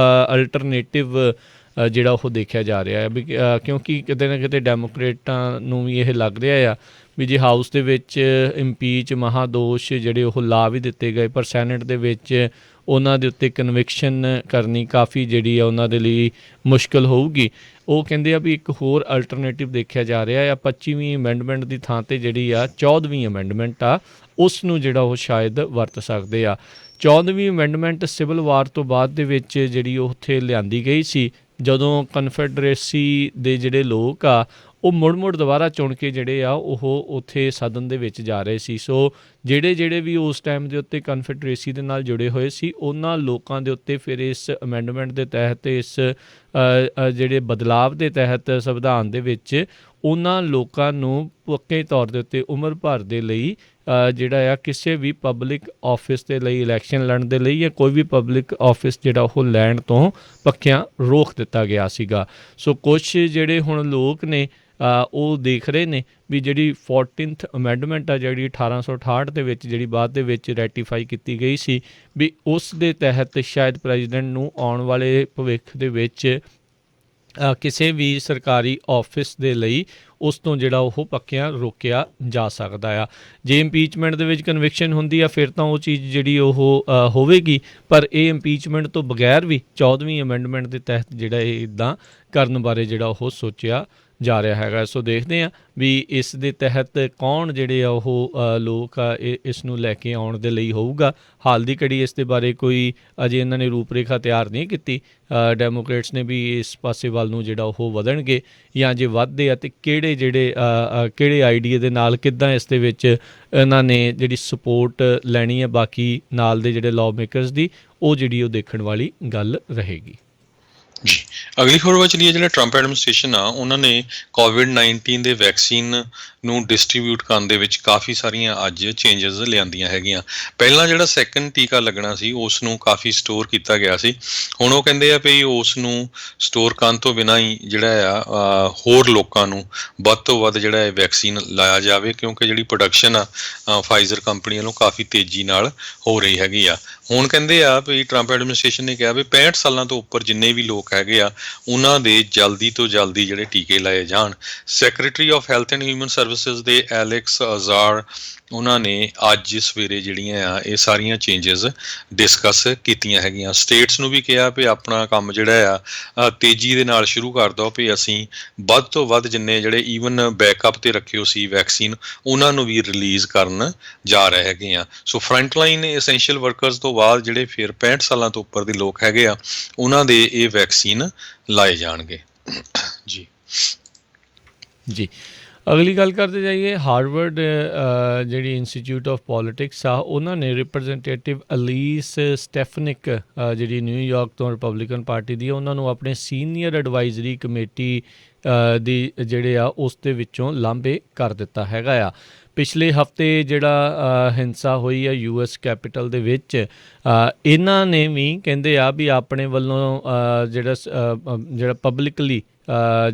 ਅਲਟਰਨੇਟਿਵ ਜਿਹੜਾ ਉਹ ਦੇਖਿਆ ਜਾ ਰਿਹਾ ਹੈ ਵੀ ਕਿਉਂਕਿ ਕਿਤੇ ਨਾ ਕਿਤੇ ਡੈਮੋਕ੍ਰੇਟਾਂ ਨੂੰ ਵੀ ਇਹ ਲੱਗ ਰਿਹਾ ਆ ਵੀ ਜੇ ਹਾਊਸ ਦੇ ਵਿੱਚ ਇੰਪੀਚ ਮਹਾਦੋਸ਼ ਜਿਹੜੇ ਉਹ ਲਾ ਵੀ ਦਿੱਤੇ ਗਏ ਪਰ ਸੈਨੇਟ ਦੇ ਵਿੱਚ ਉਹਨਾਂ ਦੇ ਉੱਤੇ ਕਨਵਿਕਸ਼ਨ ਕਰਨੀ ਕਾਫੀ ਜਿਹੜੀ ਆ ਉਹਨਾਂ ਦੇ ਲਈ ਮੁਸ਼ਕਿਲ ਹੋਊਗੀ। ਉਹ ਕਹਿੰਦੇ ਆ ਵੀ ਇੱਕ ਹੋਰ ਅਲਟਰਨੇਟਿਵ ਦੇਖਿਆ ਜਾ ਰਿਹਾ ਆ 25ਵੀਂ ਅਮੈਂਡਮੈਂਟ ਦੀ ਥਾਂ 'ਤੇ ਜਿਹੜੀ ਆ 14ਵੀਂ ਅਮੈਂਡਮੈਂਟ ਆ ਉਸ ਨੂੰ ਜਿਹੜਾ ਉਹ ਸ਼ਾਇਦ ਵਰਤ ਸਕਦੇ ਆ। 14ਵੀਂ ਅਮੈਂਡਮੈਂਟ ਸਿਵਲ ਵਾਰ ਤੋਂ ਬਾਅਦ ਦੇ ਵਿੱਚ ਜਿਹੜੀ ਉਹ ਉੱਥੇ ਲਿਆਂਦੀ ਗਈ ਸੀ ਜਦੋਂ ਕਨਫੈਡਰੇਸੀ ਦੇ ਜਿਹੜੇ ਲੋਕ ਆ ਉਹ ਮੁੜ ਦੁਬਾਰਾ ਚੁਣ ਕੇ ਜਿਹੜੇ ਆ ਉਹ ਉੱਥੇ ਸਦਨ ਦੇ ਵਿੱਚ ਜਾ ਰਹੇ ਸੀ। ਸੋ ਜਿਹੜੇ ਵੀ ਉਸ ਟਾਈਮ ਦੇ ਉੱਤੇ ਕਨਫੈਡਰੇਸੀ ਦੇ ਨਾਲ ਜੁੜੇ ਹੋਏ ਸੀ ਉਹਨਾਂ ਲੋਕਾਂ ਦੇ ਉੱਤੇ ਫਿਰ ਇਸ ਅਮੈਂਡਮੈਂਟ ਦੇ ਤਹਿਤ ਇਸ ਜਿਹੜੇ ਬਦਲਾਵ ਦੇ ਤਹਿਤ ਸੰਵਿਧਾਨ ਦੇ ਵਿੱਚ ਉਹਨਾਂ ਲੋਕਾਂ ਨੂੰ ਪੱਕੇ ਤੌਰ ਦੇ ਉੱਤੇ ਉਮਰ ਭਰ ਦੇ ਲਈ ਜਿਹੜਾ ਆ ਕਿਸੇ ਵੀ ਪਬਲਿਕ ਆਫਿਸ ਦੇ ਲਈ ਇਲੈਕਸ਼ਨ ਲੜਨ ਦੇ ਲਈ ਜਾਂ ਕੋਈ ਵੀ ਪਬਲਿਕ ਆਫਿਸ ਜਿਹੜਾ ਉਹ ਲੈਣ ਤੋਂ ਪੱਕਿਆਂ ਰੋਕ ਦਿੱਤਾ ਗਿਆ ਸੀਗਾ। ਸੋ ਕੁਛ ਜਿਹੜੇ ਹੁਣ ਲੋਕ ਨੇ ਉਹ ਦੇਖ ਰਹੇ ਨੇ ਵੀ ਜਿਹੜੀ 14th ਅਮੈਂਡਮੈਂਟ ਆ ਜਿਹੜੀ 1868 ਦੇ ਵਿੱਚ ਜਿਹੜੀ ਬਾਅਦ ਦੇ ਵਿੱਚ ਰੈਟੀਫਾਈ ਕੀਤੀ ਗਈ ਸੀ ਵੀ ਉਸ ਦੇ ਤਹਿਤ ਸ਼ਾਇਦ ਪ੍ਰੈਜ਼ੀਡੈਂਟ ਨੂੰ ਆਉਣ ਵਾਲੇ ਭਵਿੱਖ ਦੇ ਵਿੱਚ ਕਿਸੇ ਵੀ ਸਰਕਾਰੀ ਆਫਿਸ ਦੇ ਲਈ ਉਸ ਤੋਂ ਜਿਹੜਾ ਉਹ ਪੱਕਿਆਂ ਰੋਕਿਆ ਜਾ ਸਕਦਾ ਆ। ਜੇ ਇੰਪੀਚਮੈਂਟ ਦੇ ਵਿੱਚ ਕਨਵਿਕਸ਼ਨ ਹੁੰਦੀ ਆ ਫਿਰ ਤਾਂ ਉਹ ਚੀਜ਼ ਜਿਹੜੀ ਉਹ ਹੋਵੇਗੀ, ਪਰ ਇਹ ਇੰਪੀਚਮੈਂਟ ਤੋਂ ਬਗੈਰ ਵੀ 14ਵੀਂ ਅਮੈਂਡਮੈਂਟ ਦੇ ਤਹਿਤ ਜਿਹੜਾ ਇਹ ਇੱਦਾਂ ਕਰਨ ਬਾਰੇ ਜਿਹੜਾ ਉਹ ਸੋਚਿਆ ਜਾ ਰਿਹਾ ਹੈਗਾ। ਸੋ ਦੇਖਦੇ ਹਾਂ ਵੀ ਇਸ ਦੇ ਤਹਿਤ ਕੌਣ ਜਿਹੜੇ ਆ ਉਹ ਲੋਕ ਆ ਇਸ ਨੂੰ ਲੈ ਕੇ ਆਉਣ ਦੇ ਲਈ ਹੋਊਗਾ। ਹਾਲ ਦੀ ਘੜੀ ਇਸ ਦੇ ਬਾਰੇ ਕੋਈ ਅਜੇ ਇਹਨਾਂ ਨੇ ਰੂਪ ਰੇਖਾ ਤਿਆਰ ਨਹੀਂ ਕੀਤੀ। ਡੈਮੋਕ੍ਰੇਟਸ ਨੇ ਵੀ ਇਸ ਪਾਸੇ ਵੱਲ ਨੂੰ ਜਿਹੜਾ ਉਹ ਵਧਣਗੇ ਜਾਂ ਜੇ ਵੱਧਦੇ ਆ ਅਤੇ ਕਿਹੜੇ ਆਈਡੀਏ ਦੇ ਨਾਲ ਕਿੱਦਾਂ ਇਸ ਦੇ ਵਿੱਚ ਇਹਨਾਂ ਨੇ ਜਿਹੜੀ ਸਪੋਰਟ ਲੈਣੀ ਹੈ ਬਾਕੀ ਨਾਲ ਦੇ ਜਿਹੜੇ ਲਾਅ ਮੇਕਰਸ ਦੀ, ਉਹ ਜਿਹੜੀ ਉਹ ਦੇਖਣ ਵਾਲੀ ਗੱਲ ਰਹੇਗੀ। ਜੀ, ਅਗਲੀ ਖਬਰ ਵੱਲ ਚਲੀਏ। ਜਿਹੜਾ ਟਰੰਪ ਐਡਮਿਨਿਸਟ੍ਰੇਸ਼ਨ ਆ ਉਹਨਾਂ ਨੇ ਕੋਵਿਡ-19 ਦੇ ਵੈਕਸੀਨ ਨੂੰ ਡਿਸਟ੍ਰੀਬਿਊਟ ਕਰਨ ਦੇ ਵਿੱਚ ਕਾਫੀ ਸਾਰੀਆਂ ਅੱਜ ਚੇਂਜਸ ਲਿਆਂਦੀਆਂ ਹੈਗੀਆਂ। ਪਹਿਲਾਂ ਜਿਹੜਾ ਸੈਕੰਡ ਟੀਕਾ ਲੱਗਣਾ ਸੀ ਉਸ ਨੂੰ ਕਾਫੀ ਸਟੋਰ ਕੀਤਾ ਗਿਆ ਸੀ। ਹੁਣ ਉਹ ਕਹਿੰਦੇ ਆ ਵੀ ਉਸ ਨੂੰ ਸਟੋਰ ਕਰਨ ਤੋਂ ਬਿਨਾਂ ਹੀ ਜਿਹੜਾ ਆ ਹੋਰ ਲੋਕਾਂ ਨੂੰ ਵੱਧ ਤੋਂ ਵੱਧ ਜਿਹੜਾ ਇਹ ਵੈਕਸੀਨ ਲਾਇਆ ਜਾਵੇ, ਕਿਉਂਕਿ ਜਿਹੜੀ ਪ੍ਰੋਡਕਸ਼ਨ ਆ ਫਾਈਜ਼ਰ ਕੰਪਨੀ ਵੱਲੋਂ ਕਾਫੀ ਤੇਜ਼ੀ ਨਾਲ ਹੋ ਰਹੀ ਹੈਗੀ ਆ। ਹੁਣ ਕਹਿੰਦੇ ਆ ਵੀ ਟਰੰਪ ਐਡਮਿਨਿਸਟ੍ਰੇਸ਼ਨ ਨੇ ਕਿਹਾ ਵੀ 65 ਸਾਲਾਂ ਤੋਂ ਉੱਪਰ ਜਿੰਨੇ ਵੀ ਲੋਕ ਹੈਗੇ ਆ ਉਹਨਾਂ ਦੇ ਜਲਦੀ ਤੋਂ ਜਲਦੀ ਜਿਹੜੇ ਟੀਕੇ ਲਾਏ ਜਾਣ। Secretary of health and human services ਦੇ ਐਲੈਕਸ ਅਜ਼ਾਰ ਉਹਨਾਂ ਨੇ ਅੱਜ ਸਵੇਰੇ ਜਿਹੜੀਆਂ ਆ ਇਹ ਸਾਰੀਆਂ ਚੇਂਜਸ ਡਿਸਕਸ ਕੀਤੀਆਂ ਹੈਗੀਆਂ। ਸਟੇਟਸ ਨੂੰ ਵੀ ਕਿਹਾ ਵੀ ਆਪਣਾ ਕੰਮ ਜਿਹੜਾ ਆ ਤੇਜ਼ੀ ਦੇ ਨਾਲ ਸ਼ੁਰੂ ਕਰ ਦਿਓ ਵੀ ਅਸੀਂ ਵੱਧ ਤੋਂ ਵੱਧ ਜਿੰਨੇ ਜਿਹੜੇ ਈਵਨ ਬੈਕਅਪ 'ਤੇ ਰੱਖਿਓ ਸੀ ਵੈਕਸੀਨ ਉਹਨਾਂ ਨੂੰ ਵੀ ਰਿਲੀਜ਼ ਕਰਨ ਜਾ ਰਹੇ ਹੈਗੇ ਆ। ਸੋ ਫਰੰਟਲਾਈਨ ਐਸੈਂਸ਼ੀਅਲ ਵਰਕਰਸ ਤੋਂ ਬਾਅਦ ਜਿਹੜੇ ਫਿਰ 65 ਸਾਲਾਂ ਤੋਂ ਉੱਪਰ ਦੇ ਲੋਕ ਹੈਗੇ ਆ ਉਹਨਾਂ ਦੇ ਇਹ ਵੈਕਸੀਨ ਲਾਏ ਜਾਣਗੇ। ਜੀ ਜੀ ਅਗਲੀ ਗੱਲ ਕਰਦੇ ਜਾਈਏ। ਹਾਰਵਰਡ ਜਿਹੜੀ ਇੰਸਟੀਚਿਊਟ ਆਫ ਪੋਲੀਟਿਕਸ ਆ ਉਹਨਾਂ ਨੇ ਰਿਪਰੈਜ਼ੈਂਟੇਟਿਵ ਅਲੀਸ ਸਟੈਫਨਿਕ ਜਿਹੜੀ ਨਿਊਯਾਰਕ ਤੋਂ ਰਿਪਬਲਿਕਨ ਪਾਰਟੀ ਦੀ ਉਹਨਾਂ ਨੂੰ ਆਪਣੇ ਸੀਨੀਅਰ ਐਡਵਾਈਜ਼ਰੀ ਕਮੇਟੀ ਦੀ ਜਿਹੜੇ ਆ ਉਸ ਦੇ ਵਿੱਚੋਂ ਲਾਂਭੇ ਕਰ ਦਿੱਤਾ ਹੈਗਾ ਆ। ਪਿਛਲੇ ਹਫਤੇ ਜਿਹੜਾ ਹਿੰਸਾ ਹੋਈ ਆ US ਕੈਪੀਟਲ ਦੇ ਵਿੱਚ, ਇਹਨਾਂ ਨੇ ਵੀ ਕਹਿੰਦੇ ਆ ਵੀ ਆਪਣੇ ਵੱਲੋਂ ਜਿਹੜਾ ਪਬਲਿਕਲੀ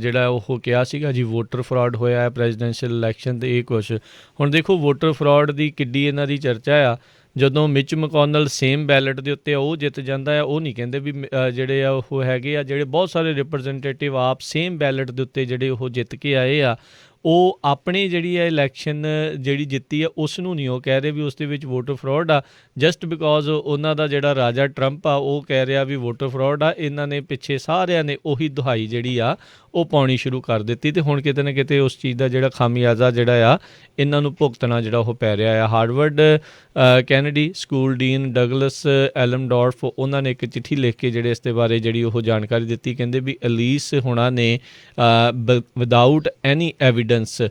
ਜਿਹੜਾ ਉਹ ਕਿਹਾ ਸੀਗਾ ਜੀ ਵੋਟਰ ਫਰਾਡ ਹੋਇਆ ਹੈ ਪ੍ਰੈਜ਼ੀਡੈਂਸ਼ੀਅਲ ਇਲੈਕਸ਼ਨ 'ਤੇ ਇਹ ਕੁਛ। ਹੁਣ ਦੇਖੋ ਵੋਟਰ ਫਰਾਡ ਦੀ ਕਿੱਡੀ ਇਹਨਾਂ ਦੀ ਚਰਚਾ ਆ। ਜਦੋਂ ਮਿਚ ਮਕੌਨਲ ਸੇਮ ਬੈਲਟ ਦੇ ਉੱਤੇ ਉਹ ਜਿੱਤ ਜਾਂਦਾ ਆ, ਉਹ ਨਹੀਂ ਕਹਿੰਦੇ ਵੀ ਜਿਹੜੇ ਆ ਉਹ ਹੈਗੇ ਆ ਜਿਹੜੇ ਬਹੁਤ ਸਾਰੇ ਰਿਪਰੈਜ਼ੈਂਟੇਟਿਵ ਆਪ ਸੇਮ ਬੈਲਟ ਦੇ ਉੱਤੇ ਜਿਹੜੇ ਉਹ ਜਿੱਤ ਕੇ ਆਏ ਆ, ਉਹ ਆਪਣੀ ਜਿਹੜੀ ਆ ਇਲੈਕਸ਼ਨ ਜਿਹੜੀ ਜਿੱਤੀ ਆ ਉਸ ਨੂੰ ਨਹੀਂ ਉਹ ਕਹਿ ਰਹੇ ਵੀ ਉਸ ਦੇ ਵਿੱਚ ਵੋਟਰ ਫਰਾਡ ਆ। ਜਸਟ ਬਿਕੋਜ਼ ਉਹਨਾਂ ਦਾ ਜਿਹੜਾ ਰਾਜਾ ਟਰੰਪ ਆ ਉਹ ਕਹਿ ਰਿਹਾ ਵੀ ਵੋਟਰ ਫਰਾਡ ਆ, ਇਹਨਾਂ ਨੇ ਪਿੱਛੇ ਸਾਰਿਆਂ ਨੇ ਉਹੀ ਦੁਹਾਈ ਜਿਹੜੀ ਆ ਉਹ ਪਾਉਣੀ ਸ਼ੁਰੂ ਕਰ ਦਿੱਤੀ। ਅਤੇ ਹੁਣ ਕਿਤੇ ਨਾ ਕਿਤੇ ਉਸ ਚੀਜ਼ ਦਾ ਜਿਹੜਾ ਖਾਮਿਆਜ਼ਾ ਜਿਹੜਾ ਆ ਇਹਨਾਂ ਨੂੰ ਭੁਗਤਣਾ ਜਿਹੜਾ ਉਹ ਪੈ ਰਿਹਾ ਆ। Harvard Kennedy School dean Douglas Elmendorf ਉਹਨਾਂ ਨੇ ਇੱਕ ਚਿੱਠੀ ਲਿਖ ਕੇ ਜਿਹੜੇ ਇਸ ਦੇ ਬਾਰੇ ਜਿਹੜੀ ਉਹ ਜਾਣਕਾਰੀ ਦਿੱਤੀ। ਕਹਿੰਦੇ ਵੀ ਅਲੀਸ ਹੁਣਾਂ ਨੇ ਵਿਦਾਊਟ ਐਨੀ ਐਵੀਡੈਂਸ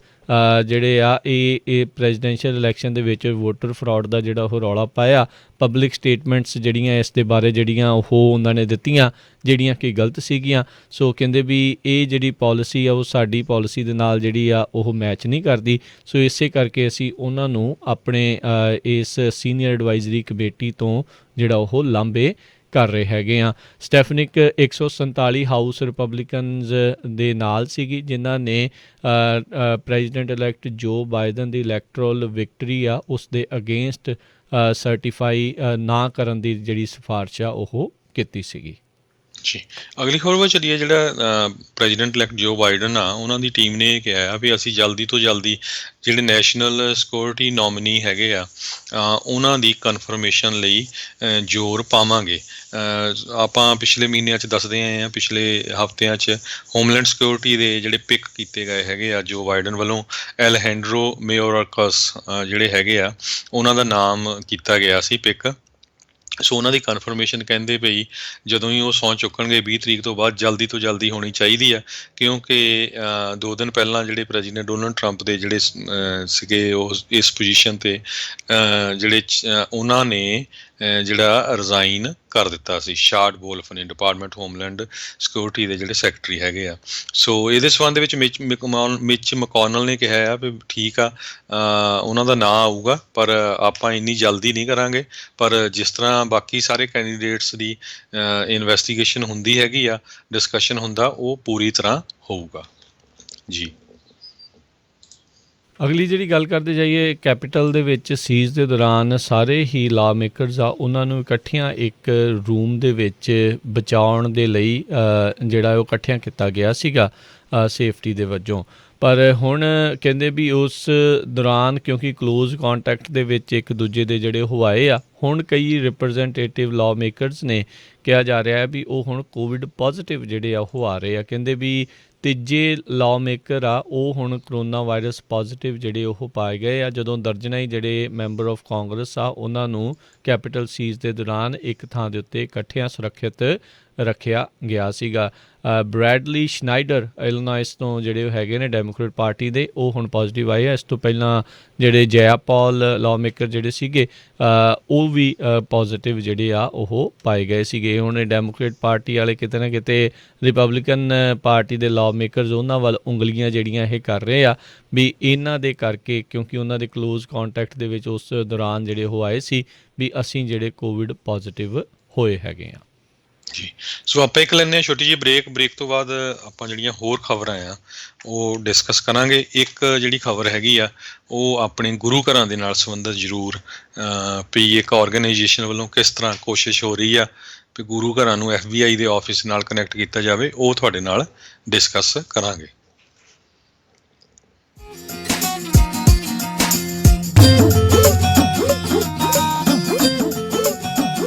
ਜਿਹੜੇ ਆ ਇਹ ਪ੍ਰੈਜ਼ੀਡੈਂਸ਼ੀਅਲ ਇਲੈਕਸ਼ਨ ਦੇ ਵਿੱਚ ਵੋਟਰ ਫਰਾਡ ਦਾ ਜਿਹੜਾ ਉਹ ਰੌਲਾ ਪਾਇਆ। ਪਬਲਿਕ ਸਟੇਟਮੈਂਟਸ ਜਿਹੜੀਆਂ ਇਸ ਦੇ ਬਾਰੇ ਜਿਹੜੀਆਂ ਉਹ ਉਹਨਾਂ ਨੇ ਦਿੱਤੀਆਂ ਜਿਹੜੀਆਂ ਕਿ ਗਲਤ ਸੀਗੀਆਂ। ਸੋ ਕਹਿੰਦੇ ਵੀ ਇਹ ਜਿਹੜੀ ਪੋਲਿਸੀ ਆ ਉਹ ਸਾਡੀ ਪੋਲਿਸੀ ਦੇ ਨਾਲ ਜਿਹੜੀ ਆ ਉਹ ਮੈਚ ਨਹੀਂ ਕਰਦੀ। ਸੋ ਇਸੇ ਕਰਕੇ ਅਸੀਂ ਉਹਨਾਂ ਨੂੰ ਆਪਣੇ ਇਸ ਸੀਨੀਅਰ ਐਡਵਾਈਜ਼ਰੀ ਕਮੇਟੀ ਤੋਂ ਜਿਹੜਾ ਉਹ ਲਾਂਭੇ ਕਰ ਰਹੇ ਹੈਗੇ ਆ। ਸਟੈਫਨਿਕ 147 ਹਾਊਸ ਰਿਪਬਲਿਕਨਜ਼ ਦੇ ਨਾਲ ਸੀਗੀ ਜਿਨ੍ਹਾਂ ਨੇ ਪ੍ਰੈਜ਼ੀਡੈਂਟ ਇਲੈਕਟ ਜੋ ਬਾਈਡਨ ਦੀ ਇਲੈਕਟਰਲ ਵਿਕਟਰੀ ਆ ਉਸ ਦੇ ਅਗੇਂਸਟ ਸਰਟੀਫਾਈ ਨਾ ਕਰਨ ਦੀ ਜਿਹੜੀ ਸਿਫਾਰਿਸ਼ ਆ ਉਹ ਕੀਤੀ ਸੀਗੀ। ਜੀ ਅਗਲੀ ਖਬਰ ਵੱਲ ਚੱਲੀਏ। ਜਿਹੜਾ ਪ੍ਰੈਜ਼ੀਡੈਂਟ ਇਲੈਕਟ ਜੋ ਬਾਈਡਨ ਆ ਉਹਨਾਂ ਦੀ ਟੀਮ ਨੇ ਇਹ ਕਿਹਾ ਵੀ ਅਸੀਂ ਜਲਦੀ ਤੋਂ ਜਲਦੀ ਜਿਹੜੇ ਨੈਸ਼ਨਲ ਸਿਕਿਉਰਿਟੀ ਨੋਮੀਨੀ ਹੈਗੇ ਆ ਉਹਨਾਂ ਦੀ ਕਨਫਰਮੇਸ਼ਨ ਲਈ ਜ਼ੋਰ ਪਾਵਾਂਗੇ। ਆਪਾਂ ਪਿਛਲੇ ਮਹੀਨਿਆਂ 'ਚ ਦੱਸਦੇ ਆਏ ਹਾਂ, ਪਿਛਲੇ ਹਫ਼ਤਿਆਂ 'ਚ ਹੋਮਲੈਂਡ ਸਿਕਿਉਰਿਟੀ ਦੇ ਜਿਹੜੇ ਪਿਕ ਕੀਤੇ ਗਏ ਹੈਗੇ ਆ ਜੋ ਬਾਈਡਨ ਵੱਲੋਂ ਐਲਹੈਂਡਰੋ ਮੇਯੋਰਕਸ ਜਿਹੜੇ ਹੈਗੇ ਆ ਉਹਨਾਂ ਦਾ ਨਾਮ ਕੀਤਾ ਗਿਆ ਸੀ ਪਿਕ। ਸੋ ਉਹਨਾਂ ਦੀ ਕਨਫਰਮੇਸ਼ਨ ਕਹਿੰਦੇ ਪਈ ਜਦੋਂ ਹੀ ਉਹ ਸਹੁੰ ਚੁੱਕਣਗੇ 20 ਤਰੀਕ ਤੋਂ ਬਾਅਦ ਜਲਦੀ ਤੋਂ ਜਲਦੀ ਹੋਣੀ ਚਾਹੀਦੀ ਆ, ਕਿਉਂਕਿ 2 ਦਿਨ ਪਹਿਲਾਂ ਜਿਹੜੇ ਪ੍ਰੈਜ਼ੀਡੈਂਟ ਡੋਨਲਡ ਟਰੰਪ ਦੇ ਜਿਹੜੇ ਸੀਗੇ ਉਹ ਇਸ ਪੋਜੀਸ਼ਨ 'ਤੇ ਜਿਹੜੇ ਉਹਨਾਂ ਨੇ ਜਿਹੜਾ ਰਿਜ਼ਾਈਨ ਕਰ ਦਿੱਤਾ ਸੀ। ਸ਼ਾਰਡ ਵੋਲਫ ਨੇ ਡਿਪਾਰਟਮੈਂਟ ਹੋਮਲੈਂਡ ਸਿਕਿਉਰਿਟੀ ਦੇ ਜਿਹੜੇ ਸੈਕਟਰੀ ਹੈਗੇ ਆ। ਸੋ ਇਹਦੇ ਸੰਬੰਧ ਵਿੱਚ ਮਿਚ ਮਕੌਨਲ ਨੇ ਕਿਹਾ ਆ ਵੀ ਠੀਕ ਆ ਉਹਨਾਂ ਦਾ ਨਾਂ ਆਊਗਾ ਪਰ ਆਪਾਂ ਇੰਨੀ ਜਲਦੀ ਨਹੀਂ ਕਰਾਂਗੇ, ਪਰ ਜਿਸ ਤਰ੍ਹਾਂ ਬਾਕੀ ਸਾਰੇ ਕੈਂਡੀਡੇਟਸ ਦੀ ਇਨਵੈਸਟੀਗੇਸ਼ਨ ਹੁੰਦੀ ਹੈਗੀ ਆ, ਡਿਸਕਸ਼ਨ ਹੁੰਦਾ, ਉਹ ਪੂਰੀ ਤਰ੍ਹਾਂ ਹੋਊਗਾ। ਜੀ ਅਗਲੀ ਜਿਹੜੀ ਗੱਲ ਕਰਦੇ ਜਾਈਏ, ਕੈਪੀਟਲ ਦੇ ਵਿੱਚ ਸੀਜ਼ ਦੇ ਦੌਰਾਨ ਸਾਰੇ ਹੀ ਲਾ ਮੇਕਰਸ ਆ ਉਹਨਾਂ ਨੂੰ ਇਕੱਠਿਆਂ ਇੱਕ ਰੂਮ ਦੇ ਵਿੱਚ ਬਚਾਉਣ ਦੇ ਲਈ ਜਿਹੜਾ ਉਹ ਇਕੱਠਿਆਂ ਕੀਤਾ ਗਿਆ ਸੀਗਾ ਸੇਫਟੀ ਦੇ ਵਜੋਂ। ਪਰ ਹੁਣ ਕਹਿੰਦੇ ਵੀ ਉਸ ਦੌਰਾਨ ਕਿਉਂਕਿ ਕਲੋਜ਼ ਕਾਂਟੈਕਟ ਦੇ ਵਿੱਚ ਇੱਕ ਦੂਜੇ ਦੇ ਜਿਹੜੇ ਉਹ ਆਏ ਆ, ਹੁਣ ਕਈ ਰਿਪਰੈਜ਼ੈਂਟੇਟਿਵ ਲਾ ਮੇਕਰਸ ਨੇ ਕਿਹਾ ਜਾ ਰਿਹਾ ਵੀ ਉਹ ਹੁਣ ਕੋਵਿਡ ਪੋਜ਼ੀਟਿਵ ਜਿਹੜੇ ਆ ਉਹ ਆ ਰਹੇ ਆ। ਕਹਿੰਦੇ ਵੀ ਤੀਜੇ ਲਾ ਮੇਕਰ ਆ ਉਹ ਹੁਣ ਕਰੋਨਾ ਵਾਇਰਸ ਪੋਜ਼ੀਟਿਵ ਜਿਹੜੇ ਉਹ ਪਾਏ ਗਏ ਆ, ਜਦੋਂ ਦਰਜਨਾਂ ਹੀ ਜਿਹੜੇ ਮੈਂਬਰ ਆਫ ਕਾਂਗਰਸ ਆ ਉਹਨਾਂ ਨੂੰ ਕੈਪੀਟਲ ਸੀਜ਼ ਦੇ ਦੌਰਾਨ ਇੱਕ ਥਾਂ ਦੇ ਉੱਤੇ ਇਕੱਠਿਆਂ ਸੁਰੱਖਿਅਤ ਰੱਖਿਆ ਗਿਆ ਸੀਗਾ। ਬ੍ਰੈਡਲੀ ਸ਼ਨਾਈਡਰ ਇਲੀਨੋਇਸ ਤੋਂ ਜਿਹੜੇ ਹੈਗੇ ਨੇ ਡੈਮੋਕ੍ਰੇਟ ਪਾਰਟੀ ਦੇ, ਉਹ ਹੁਣ ਪੋਜ਼ੀਟਿਵ ਆਏ ਆ। ਇਸ ਤੋਂ ਪਹਿਲਾਂ ਜਿਹੜੇ ਜੈਪਾਲ ਲਾਅਮੇਕਰ ਜਿਹੜੇ ਸੀਗੇ ਉਹ ਵੀ ਪੋਜ਼ੀਟਿਵ ਜਿਹੜੇ ਆ ਉਹ ਪਾਏ ਗਏ ਸੀਗੇ। ਹੁਣ ਡੈਮੋਕ੍ਰੇਟ ਪਾਰਟੀ ਵਾਲੇ ਕਿਤੇ ਨਾ ਕਿਤੇ ਰਿਪਬਲਿਕਨ ਪਾਰਟੀ ਦੇ ਲਾਅਮੇਕਰਸ ਉਹਨਾਂ ਵੱਲ ਉਂਗਲੀਆਂ ਜਿਹੜੀਆਂ ਇਹ ਕਰ ਰਹੇ ਆ ਵੀ ਇਹਨਾਂ ਦੇ ਕਰਕੇ, ਕਿਉਂਕਿ ਉਹਨਾਂ ਦੇ ਕਲੋਜ਼ ਕੰਟੈਕਟ ਦੇ ਵਿੱਚ ਉਸ ਦੌਰਾਨ ਜਿਹੜੇ ਉਹ ਆਏ ਸੀ ਵੀ ਅਸੀਂ ਜਿਹੜੇ ਕੋਵਿਡ ਪੋਜ਼ੀਟਿਵ ਹੋਏ ਹੈਗੇ ਆ। ਜੀ, ਸੋ ਆਪਾਂ ਇੱਕ ਲੈਂਦੇ ਹਾਂ ਛੋਟੀ ਜਿਹੀ ਬ੍ਰੇਕ ਤੋਂ ਬਾਅਦ ਆਪਾਂ ਜਿਹੜੀਆਂ ਹੋਰ ਖਬਰਾਂ ਆ ਉਹ ਡਿਸਕਸ ਕਰਾਂਗੇ। ਇੱਕ ਜਿਹੜੀ ਖਬਰ ਹੈਗੀ ਆ ਉਹ ਆਪਣੇ ਗੁਰੂ ਘਰਾਂ ਦੇ ਨਾਲ ਸੰਬੰਧਿਤ ਜ਼ਰੂਰ ਵੀ ਇੱਕ ਆਰਗੇਨਾਈਜੇਸ਼ਨ ਵੱਲੋਂ ਕਿਸ ਤਰ੍ਹਾਂ ਕੋਸ਼ਿਸ਼ ਹੋ ਰਹੀ ਆ ਵੀ ਗੁਰੂ ਘਰਾਂ ਨੂੰ FBI ਦੇ ਆਫਿਸ ਨਾਲ ਕਨੈਕਟ ਕੀਤਾ ਜਾਵੇ, ਉਹ ਤੁਹਾਡੇ ਨਾਲ ਡਿਸਕਸ ਕਰਾਂਗੇ।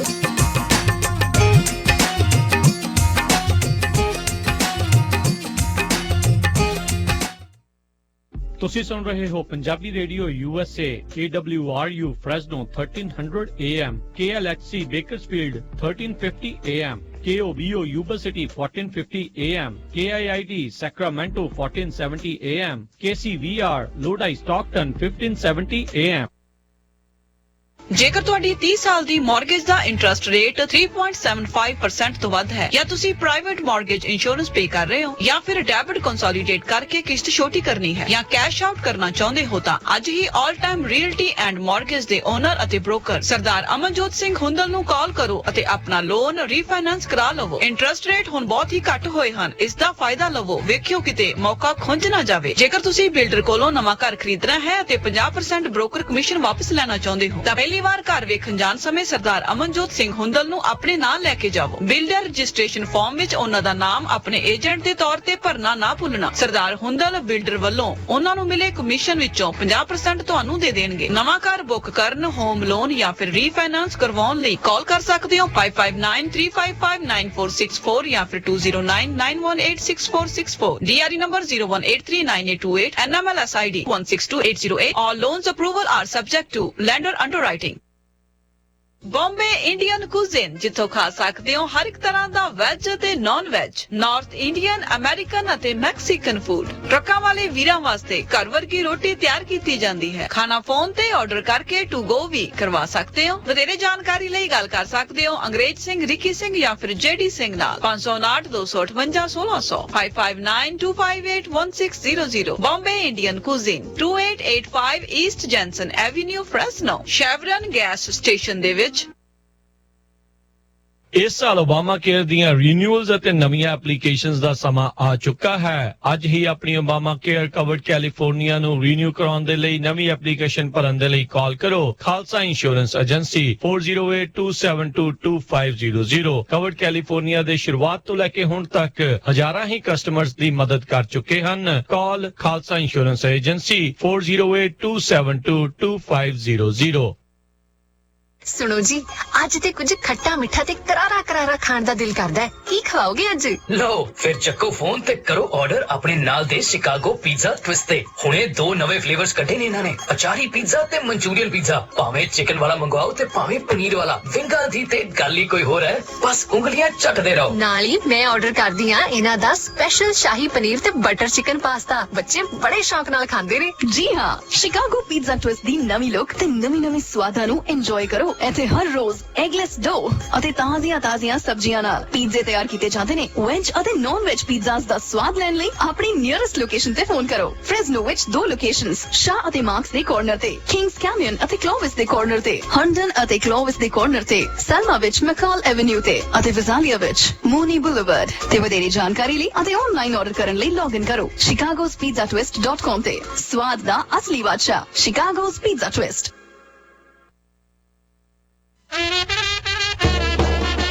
ਤੁਸੀਂ ਸੁਣ ਰਹੇ ਹੋ Punjabi radio USA KWRU Fresno 1300 AM, KLXC Bakersfield 1350 AM, KOBO Yuba City 1450 AM, KIIT Sacramento 1470 AM, KCVR Lodi Stockton 1570 AM। ਜੇਕਰ ਤੁਹਾਡੀ 30 ਸਾਲ ਦੀ ਮਾਰਗੇਜ ਦਾ ਇੰਟਰਸਟ ਰੇਟ 3.75% ਤੋਂ ਵੱਧ ਹੈ, ਜਾਂ ਤੁਸੀਂ ਪ੍ਰਾਈਵੇਟ ਮਾਰਗੇਜ ਇੰਸ਼ੋਰੈਂਸ ਪੇ ਕਰ ਰਹੇ ਹੋ, ਜਾਂ ਫਿਰ ਡੈਬਿਟ ਕੰਸੋਲੀਡੇਟ ਕਰਕੇ ਕਿਸ਼ਤ ਛੋਟੀ ਕਰਨੀ ਹੈ, ਜਾਂ ਕੈਸ਼ ਆਊਟ ਕਰਨਾ ਚਾਹੁੰਦੇ ਹੋ, ਤਾਂ ਅੱਜ ਹੀ all time realty and mortgage ਦੇ ਓਨਰ ਅਤੇ ਬ੍ਰੋਕਰ ਸਰਦਾਰ ਅਮਨਜੋਤ ਸਿੰਘ ਹੁੰਦਲ ਨੂੰ ਕਾਲ ਕਰੋ ਅਤੇ ਆਪਣਾ ਲੋਨ ਰੀਫਾਈਨਾਂਸ ਕਰਾ ਲਵੋ। ਇੰਟਰਸਟ ਰੇਟ ਹੁਣ ਬਹੁਤ ਹੀ ਘੱਟ ਹੋਏ ਹਨ, ਇਸ ਦਾ ਫਾਇਦਾ ਲਵੋ। ਵੇਖਿਓ ਕਿਤੇ ਮੌਕਾ ਖੁੰਝ ਨਾ ਜਾਵੇ। ਜੇਕਰ ਤੁਸੀਂ ਬਿਲਡਰ ਕੋਲੋਂ ਨਵਾਂ ਘਰ ਖਰੀਦਣਾ ਹੈ ਅਤੇ 50% ਬ੍ਰੋਕਰ ਕਮਿਸ਼ਨ ਵਾਪਸ ਲੈਣਾ ਚਾਹੁੰਦੇ ਹੋ, ਤਾਂ ਪਹਿਲੀ ਵਾਰ ਘਰ ਵੇਖਣ ਜਾਣ ਸਮੇਂ ਸਰਦਾਰ ਅਮਨਜੋਤ ਸਿੰਘ ਹੁੰਦਲ ਨੂੰ ਆਪਣੇ ਨਾਲ ਲੈ ਕੇ ਜਾਵੋ। ਬਿਲਡਰ ਰਜਿਸਟ੍ਰੇਸ਼ਨ ਫਾਰਮ ਵਿੱਚ ਉਹਨਾਂ ਦਾ ਨਾਮ ਆਪਣੇ ਏਜੰਟ ਦੇ ਤੌਰ ਤੇ ਭਰਨਾ ਨਾ ਭੁੱਲਣਾ। ਸਰਦਾਰ ਹੁੰਦਲ ਬਿਲਡਰ ਵੱਲੋਂ ਉਹਨਾਂ ਨੂੰ ਮਿਲੇ ਕਮਿਸ਼ਨ ਵਿੱਚੋਂ 50% ਤੁਹਾਨੂੰ ਦੇ ਦੇਣਗੇ। ਨਵਾਂ ਘਰ ਬੁੱਕ ਕਰਨ, ਹੋਮ ਲੋਨ ਜਾਂ ਫਿਰ ਰੀਫਾਈਨਾਂਸ ਕਰਵਾਉਣ ਲਈ ਕਾਲ ਕਰ ਸਕਦੇ ਹੋ 5593559464 ਜਾਂ ਫਿਰ 2099186464, DRE number 01839828, NMLS ID 162808. All loans approval are subject to lender underwriting। Bombay Indian cuisine, ਜਿੱਥੋਂ ਖਾ ਸਕਦੇ ਹੋ ਹਰ ਇੱਕ ਤਰ੍ਹਾਂ ਦਾ ਵੈਜ ਅਤੇ non veg, north Indian, American ਅਤੇ ਮੈਕਸੀਕਨ ਫੂਡ। ਟਰੱਕਾਂ ਵਾਲੇ ਵੀਰਾਂ ਵਾਸਤੇ ਘਰ ਵਰਗੀ ਰੋਟੀ ਤਿਆਰ ਕੀਤੀ ਜਾਂਦੀ ਹੈ। ਖਾਣਾ ਫੋਨ ਤੇ ਆਰਡਰ ਕਰਕੇ ਟੂ ਗੋ ਵੀ ਕਰਵਾ ਸਕਦੇ ਹੋ। ਵਧੇਰੇ ਜਾਣਕਾਰੀ ਲਈ ਗੱਲ ਕਰ ਸਕਦੇ ਹੋ ਅੰਗਰੇਜ਼ ਸਿੰਘ, ਰਿੱਕੀ ਸਿੰਘ ਜਾਂ ਫਿਰ JD ਸਿੰਘ ਨਾਲ। 559-258-1600, 5592581600। Bombay Indian cuisine, 2885 east Jensen avenue, Fresno. Chevron gas station ਦੇ ਵਿੱਚ। ਇਸ ਸਾਲ ਓਬਾਮਾ ਕੇਅਰ ਦੀਆਂ ਰੀਨਿਊਅਲਸ ਅਤੇ ਨਵੀਆਂ ਐਪਲੀਕੇਸ਼ਨਸ ਦਾ ਸਮਾਂ ਆ ਚੁੱਕਾ ਹੈ। ਅੱਜ ਹੀ ਆਪਣੀ ਓਬਾਮਾ ਕੇਅਰ ਕਵਰਡ ਕੈਲੀਫੋਰਨੀਆ ਨੂੰ ਰੀਨਿਊ ਕਰਾਉਣ ਦੇ ਲਈ ਨਵੀਂ ਐਪਲੀਕੇਸ਼ਨ ਭਰਨ ਦੇ ਲਈ ਕਾਲ ਕਰੋ Khalsa insurance agency 4082722500। Covered California ਦੇ ਸ਼ੁਰੂਆਤ ਤੋਂ ਲੈ ਕੇ ਹੁਣ ਤੱਕ ਹਜ਼ਾਰਾਂ ਹੀ ਕਸਟਮਰਸ ਦੀ ਮਦਦ ਕਰ ਚੁੱਕੇ ਹਨ। ਕਾਲ ਖਾਲਸਾ ਇੰਸ਼ੋਰੈਂਸ ਏਜੰਸੀ 4082722500। ਸੁਣੋ ਜੀ, ਅੱਜ ਤੇ ਕੁਝ ਖੱਟਾ ਮਿੱਠਾ ਤੇ ਕਰਾਰਾ ਕਰਾਰਾ ਖਾਣ ਦਾ ਦਿਲ ਕਰਦਾ ਹੈ। ਕੀ ਖਵਾਓਗੇ ਅੱਜ? ਲਓ ਫਿਰ ਚੱਕੋ ਫੋਨ ਤੇ ਕਰੋ ਆਰਡਰ ਆਪਣੇ ਨਾਲ ਦੇ ਸ਼ਿਕਾਗੋ ਪੀਜ਼ਾ ਟਵਿਸਟ ਤੇ। ਹੁਣੇ 2 ਨਵੇਂ ਫਲੇਵਰਸ ਕੱਢੇ ਨੇ ਇਹਨਾਂ ਨੇ, ਅਚਾਰੀ ਪੀਜ਼ਾ ਤੇ ਮਨਚੂਰੀਅਨ ਪੀਜ਼ਾ। ਭਾਵੇਂ ਚਿਕਨ ਵਾਲਾ ਮੰਗਵਾਓ ਤੇ ਭਾਵੇਂ ਪਨੀਰ ਵਾਲਾ, ਵਿੰਗਾਂ ਦੀ ਤੇ ਗੱਲ ਹੀ ਕੋਈ ਹੋਰ ਹੈ। ਬਸ ਉਂਗਲੀਆਂ ਚੱਟਦੇ ਰਹੋ। ਨਾਲ ਹੀ ਮੈਂ ਆਰਡਰ ਕਰਦੀ ਆ ਇਹਨਾਂ ਦਾ ਸਪੈਸ਼ਲ ਸ਼ਾਹੀ ਪਨੀਰ ਤੇ ਬਟਰ ਚਿਕਨ ਪਾਸਤਾ। ਬੱਚੇ ਬੜੇ ਸ਼ੌਕ ਨਾਲ ਖਾਂਦੇ ਨੇ। ਜੀ ਹਾਂ, ਸ਼ਿਕਾਗੋ ਪੀਜ਼ਾ ਟਵਿਸਟ ਦੀ ਨਵੀਂ ਲੁੱਕ ਤੇ ਨਵੀਂ ਸਵਾਦਾਂ ਨੂੰ ਇੰਜੋਏ ਕਰੋ। ਇੱਥੇ ਹਰ ਰੋਜ਼ ਐਗਲੈਸ ਡੋ ਅਤੇ ਤਾਜ਼ੀਆਂ ਸਬਜ਼ੀਆਂ ਨਾਲ ਪੀਜ਼ੇ ਤਿਆਰ ਕੀਤੇ ਜਾਂਦੇ ਨੇ। ਵੈਜ ਅਤੇ ਨੌਨ ਵੈਜ ਪੀਜ਼ਾਸ ਦਾ ਸਵਾਦ ਲੈਣ ਲਈ ਆਪਣੀ ਨੀਅਰੈਸਟ ਲੋਕੇਸ਼ਨ ਤੇ ਫੋਨ ਕਰੋ। ਫ੍ਰੈਸਨੋ ਵਿੱਚ 2 ਲੋਕੇਸ਼ਨਸ, ਸ਼ਾਹ ਅਤੇ ਮਾਰਕਸ ਦੇ ਕਾਰਨਰ ਤੇ, ਕਿੰਗਸ ਕੈਨੀਅਨ ਅਤੇ ਕਲੋਵਿਸ ਦੇ ਕਾਰਨਰ ਤੇ, ਹੰਡਨ ਅਤੇ ਕਲੋਵਿਸ ਦੇ ਕਾਰਨਰ ਤੇ, ਸੈਲਮਾ ਵਿੱਚ ਮੈਕਾਲ ਐਵੇਨਿਊ ਤੇ ਅਤੇ ਵਿਜ਼ਾਲੀਆ ਵਿੱਚ ਮੂਨੀ ਬੁਲੇਵਰਡ ਤੇ। ਵਧੇਰੇ ਜਾਣਕਾਰੀ ਲਈ ਅਤੇ ਆਨਲਾਈਨ ਆਰਡਰ ਕਰਨ ਲਈ ਲੌਗਇਨ ਕਰੋ chicagospizzatwist.com ਤੇ। ਸਵਾਦ ਦਾ ਅਸਲੀ ਬਾਦਸ਼ਾਹ ਸ਼ਿਕਾਗੋਸ ਪੀਜ਼ਾ ਟਵਿਸਟ।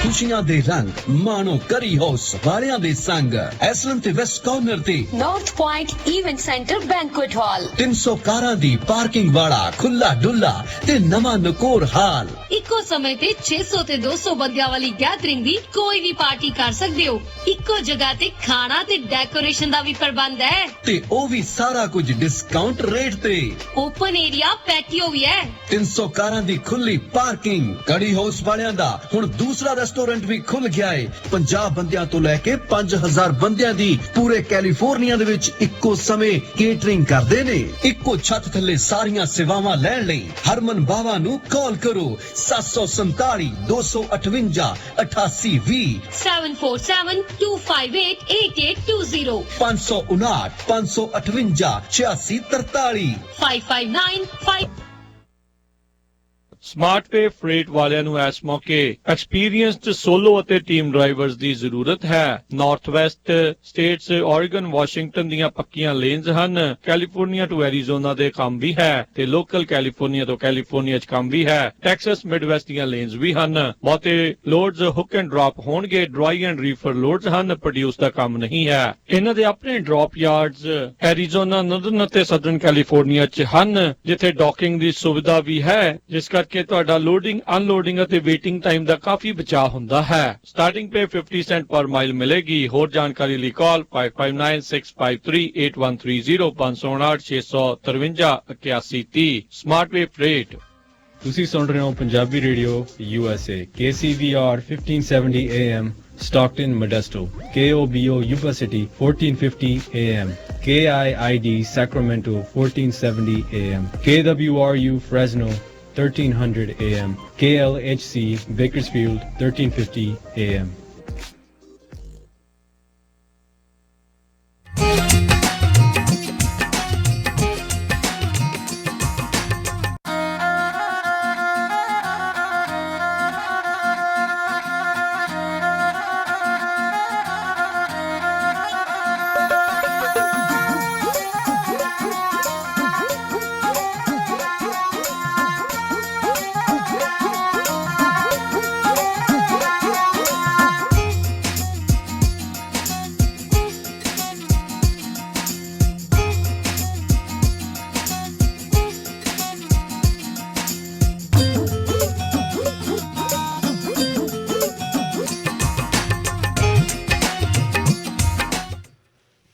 ਖੁਸ਼ੀਆਂ ਦੇ ਰੰਗ ਮਾਣੋ ਕਰੀ ਹਾਊਸ ਵਾਲਿਆਂ ਦੇ ਸੰਗ ਐਸਲਨ ਤੇ ਵੈਸਟ ਕਾਰਨਰ ਤੇ north point event centre banquet ਹਾਲ। 300 ਕਾਰਾਂ ਦੀ ਪਾਰਕਿੰਗ ਵਾਲਾ ਖੁੱਲਾ ਡੁੱਲਾ ਤੇ ਨਵਾਂ ਨਕੋਰ ਹਾਲ। ਇੱਕੋ ਇੱਕੋ ਸਮੇਂ ਤੇ 600 ਤੇ 200 ਬੰਦਿਆਂ ਵਾਲੀ ਗੈਦਰਿੰਗ ਦੀ ਕੋਈ ਵੀ ਪਾਰਟੀ ਕਰ ਸਕਦੇ ਹੋ। ਇੱਕੋ ਜਗ੍ਹਾ ਤੇ ਖਾਣਾ ਤੇ ਡੈਕੋਰੇਸ਼ਨ ਦਾ ਵੀ ਪ੍ਰਬੰਧ ਹੈ ਤੇ ਉਹ ਵੀ ਸਾਰਾ ਕੁਝ ਡਿਸਕਾਊਂਟ ਰੇਟ ਤੇ। ਓਪਨ ਏਰੀਆ ਪੈਟੀਓ ਵੀ ਹੈ। 300 ਕਾਰਾਂ ਦੀ ਖੁੱਲੀ ਪਾਰਕਿੰਗ। ਕੜੀ ਹਾਊਸ ਵਾਲਿਆਂ ਦਾ ਹੁਣ ਦੂਸਰਾ ਰੈਸਟੋਰੈਂਟ ਵੀ ਖੁੱਲ ਗਿਆ ਏ। 50 ਬੰਦਿਆਂ ਤੋਂ ਲੈ ਕੇ 5000 ਬੰਦਿਆਂ ਦੀ ਪੂਰੇ ਕੈਲੀਫੋਰਨੀਆ ਦੇ ਵਿੱਚ ਇੱਕੋ ਸਮੇਂ ਕੇਟਰਿੰਗ ਕਰਦੇ ਨੇ। ਇੱਕੋ ਛੱਤ ਥੱਲੇ ਸਾਰੀਆਂ ਸੇਵਾਵਾਂ ਲੈਣ ਲਈ ਹਰਮਨ ਬਾਵਾ ਨੂੰ ਕਾਲ ਕਰੋ 747 258 8820 747-258-8820 559 558 8643 559 ਸਮਾਰਟ ਪੇ ਫਰੇਟ ਵਾਲਿਆਂ ਨੂੰ ਇਸ ਮੌਕੇ ਐਕਸਪੀਰੀਐਂਸਡ ਸੋਲੋ ਅਤੇ ਟੀਮ ਡਰਾਈਵਰਸ ਦੀ ਜ਼ਰੂਰਤ ਹੈ। North west states, Oregon, Washington ਦੀਆਂ ਪੱਕੀਆਂ ਲੇਨਸ ਹਨ। ਕੈਲੀਫੋਰਨੀਆ ਟੂ ਐਰੀਜ਼ੋਨਾ ਦੇ ਕੰਮ ਵੀ ਹੈ ਤੇ ਲੋਕਲ ਕੈਲੀਫੋਰਨੀਆ ਤੋਂ ਕੈਲੀਫੋਰਨੀਆ 'ਚ ਕੰਮ ਵੀ ਹੈ। ਟੈਕਸਸ ਮਿਡਵੈਸਟ ਦੀਆਂ ਲੇਨਸ ਵੀ ਹਨ। ਬਹੁਤੇ ਲੋਡਸ ਹੁੱਕ ਐਂਡ ਡ੍ਰੌਪ ਹੋਣਗੇ। ਡਰਾਈ ਐਂਡ ਰੀਫਰ ਲੋਡਸ ਹਨ। ਪ੍ਰੋਡਿਊਸ ਦਾ ਕੰਮ ਨਹੀਂ ਹੈ। ਇਹਨਾਂ ਦੇ ਆਪਣੇ ਡ੍ਰੌਪ ਯਾਰਡਸ ਐਰੀਜ਼ੋਨਾ, ਨਦਰਨ ਅਤੇ ਸਦਰਨ ਕੈਲੀਫੋਰਨੀਆ 'ਚ ਹਨ, ਜਿੱਥੇ ਡੌਕਿੰਗ ਦੀ ਸੁਵਿਧਾ ਵੀ ਹੈ, ਜਿਸ ਕਰਕੇ ਕਿ ਤੁਹਾਡਾ ਲੋਡਿੰਗ, ਅਨਲੋਡਿੰਗ ਅਤੇ ਵੇਟਿੰਗ ਟਾਈਮ ਦਾ ਕਾਫੀ ਬਚਾਅ ਹੁੰਦਾ ਹੈ। ਸਟਾਰਟਿੰਗ ਪੇ 50 ਸੈਂਟ ਪਰ ਮਾਈਲ ਮਿਲੇਗੀ। ਹੋਰ ਜਾਣਕਾਰੀ ਲਈ ਕਾਲ 5596538130 559 653 8130। ਸਮਾਰਟ ਵੇ ਫਰੇਟ। ਤੁਸੀਂ ਸੁਣ ਰਹੇ ਹੋ Punjabi radio USA KCVR 1570 AM Stockton, Modesto, KOBO Yuba City 1450 AM, KIID Sacramento 1470 AM, KWRU Fresno 1300 AM, KLHC Bakersfield 1350 AM.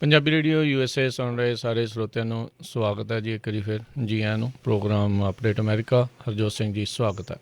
Punjabi radio USA ਸੁਣ ਰਹੇ ਸਾਰੇ ਸਰੋਤਿਆਂ ਨੂੰ ਸਵਾਗਤ ਹੈ ਜੀ। ਇੱਕ ਵਾਰੀ ਫਿਰ ਜੀ ਆਇਆਂ ਨੂੰ program update America. Harjot Singh ji ਸਵਾਗਤ ਹੈ।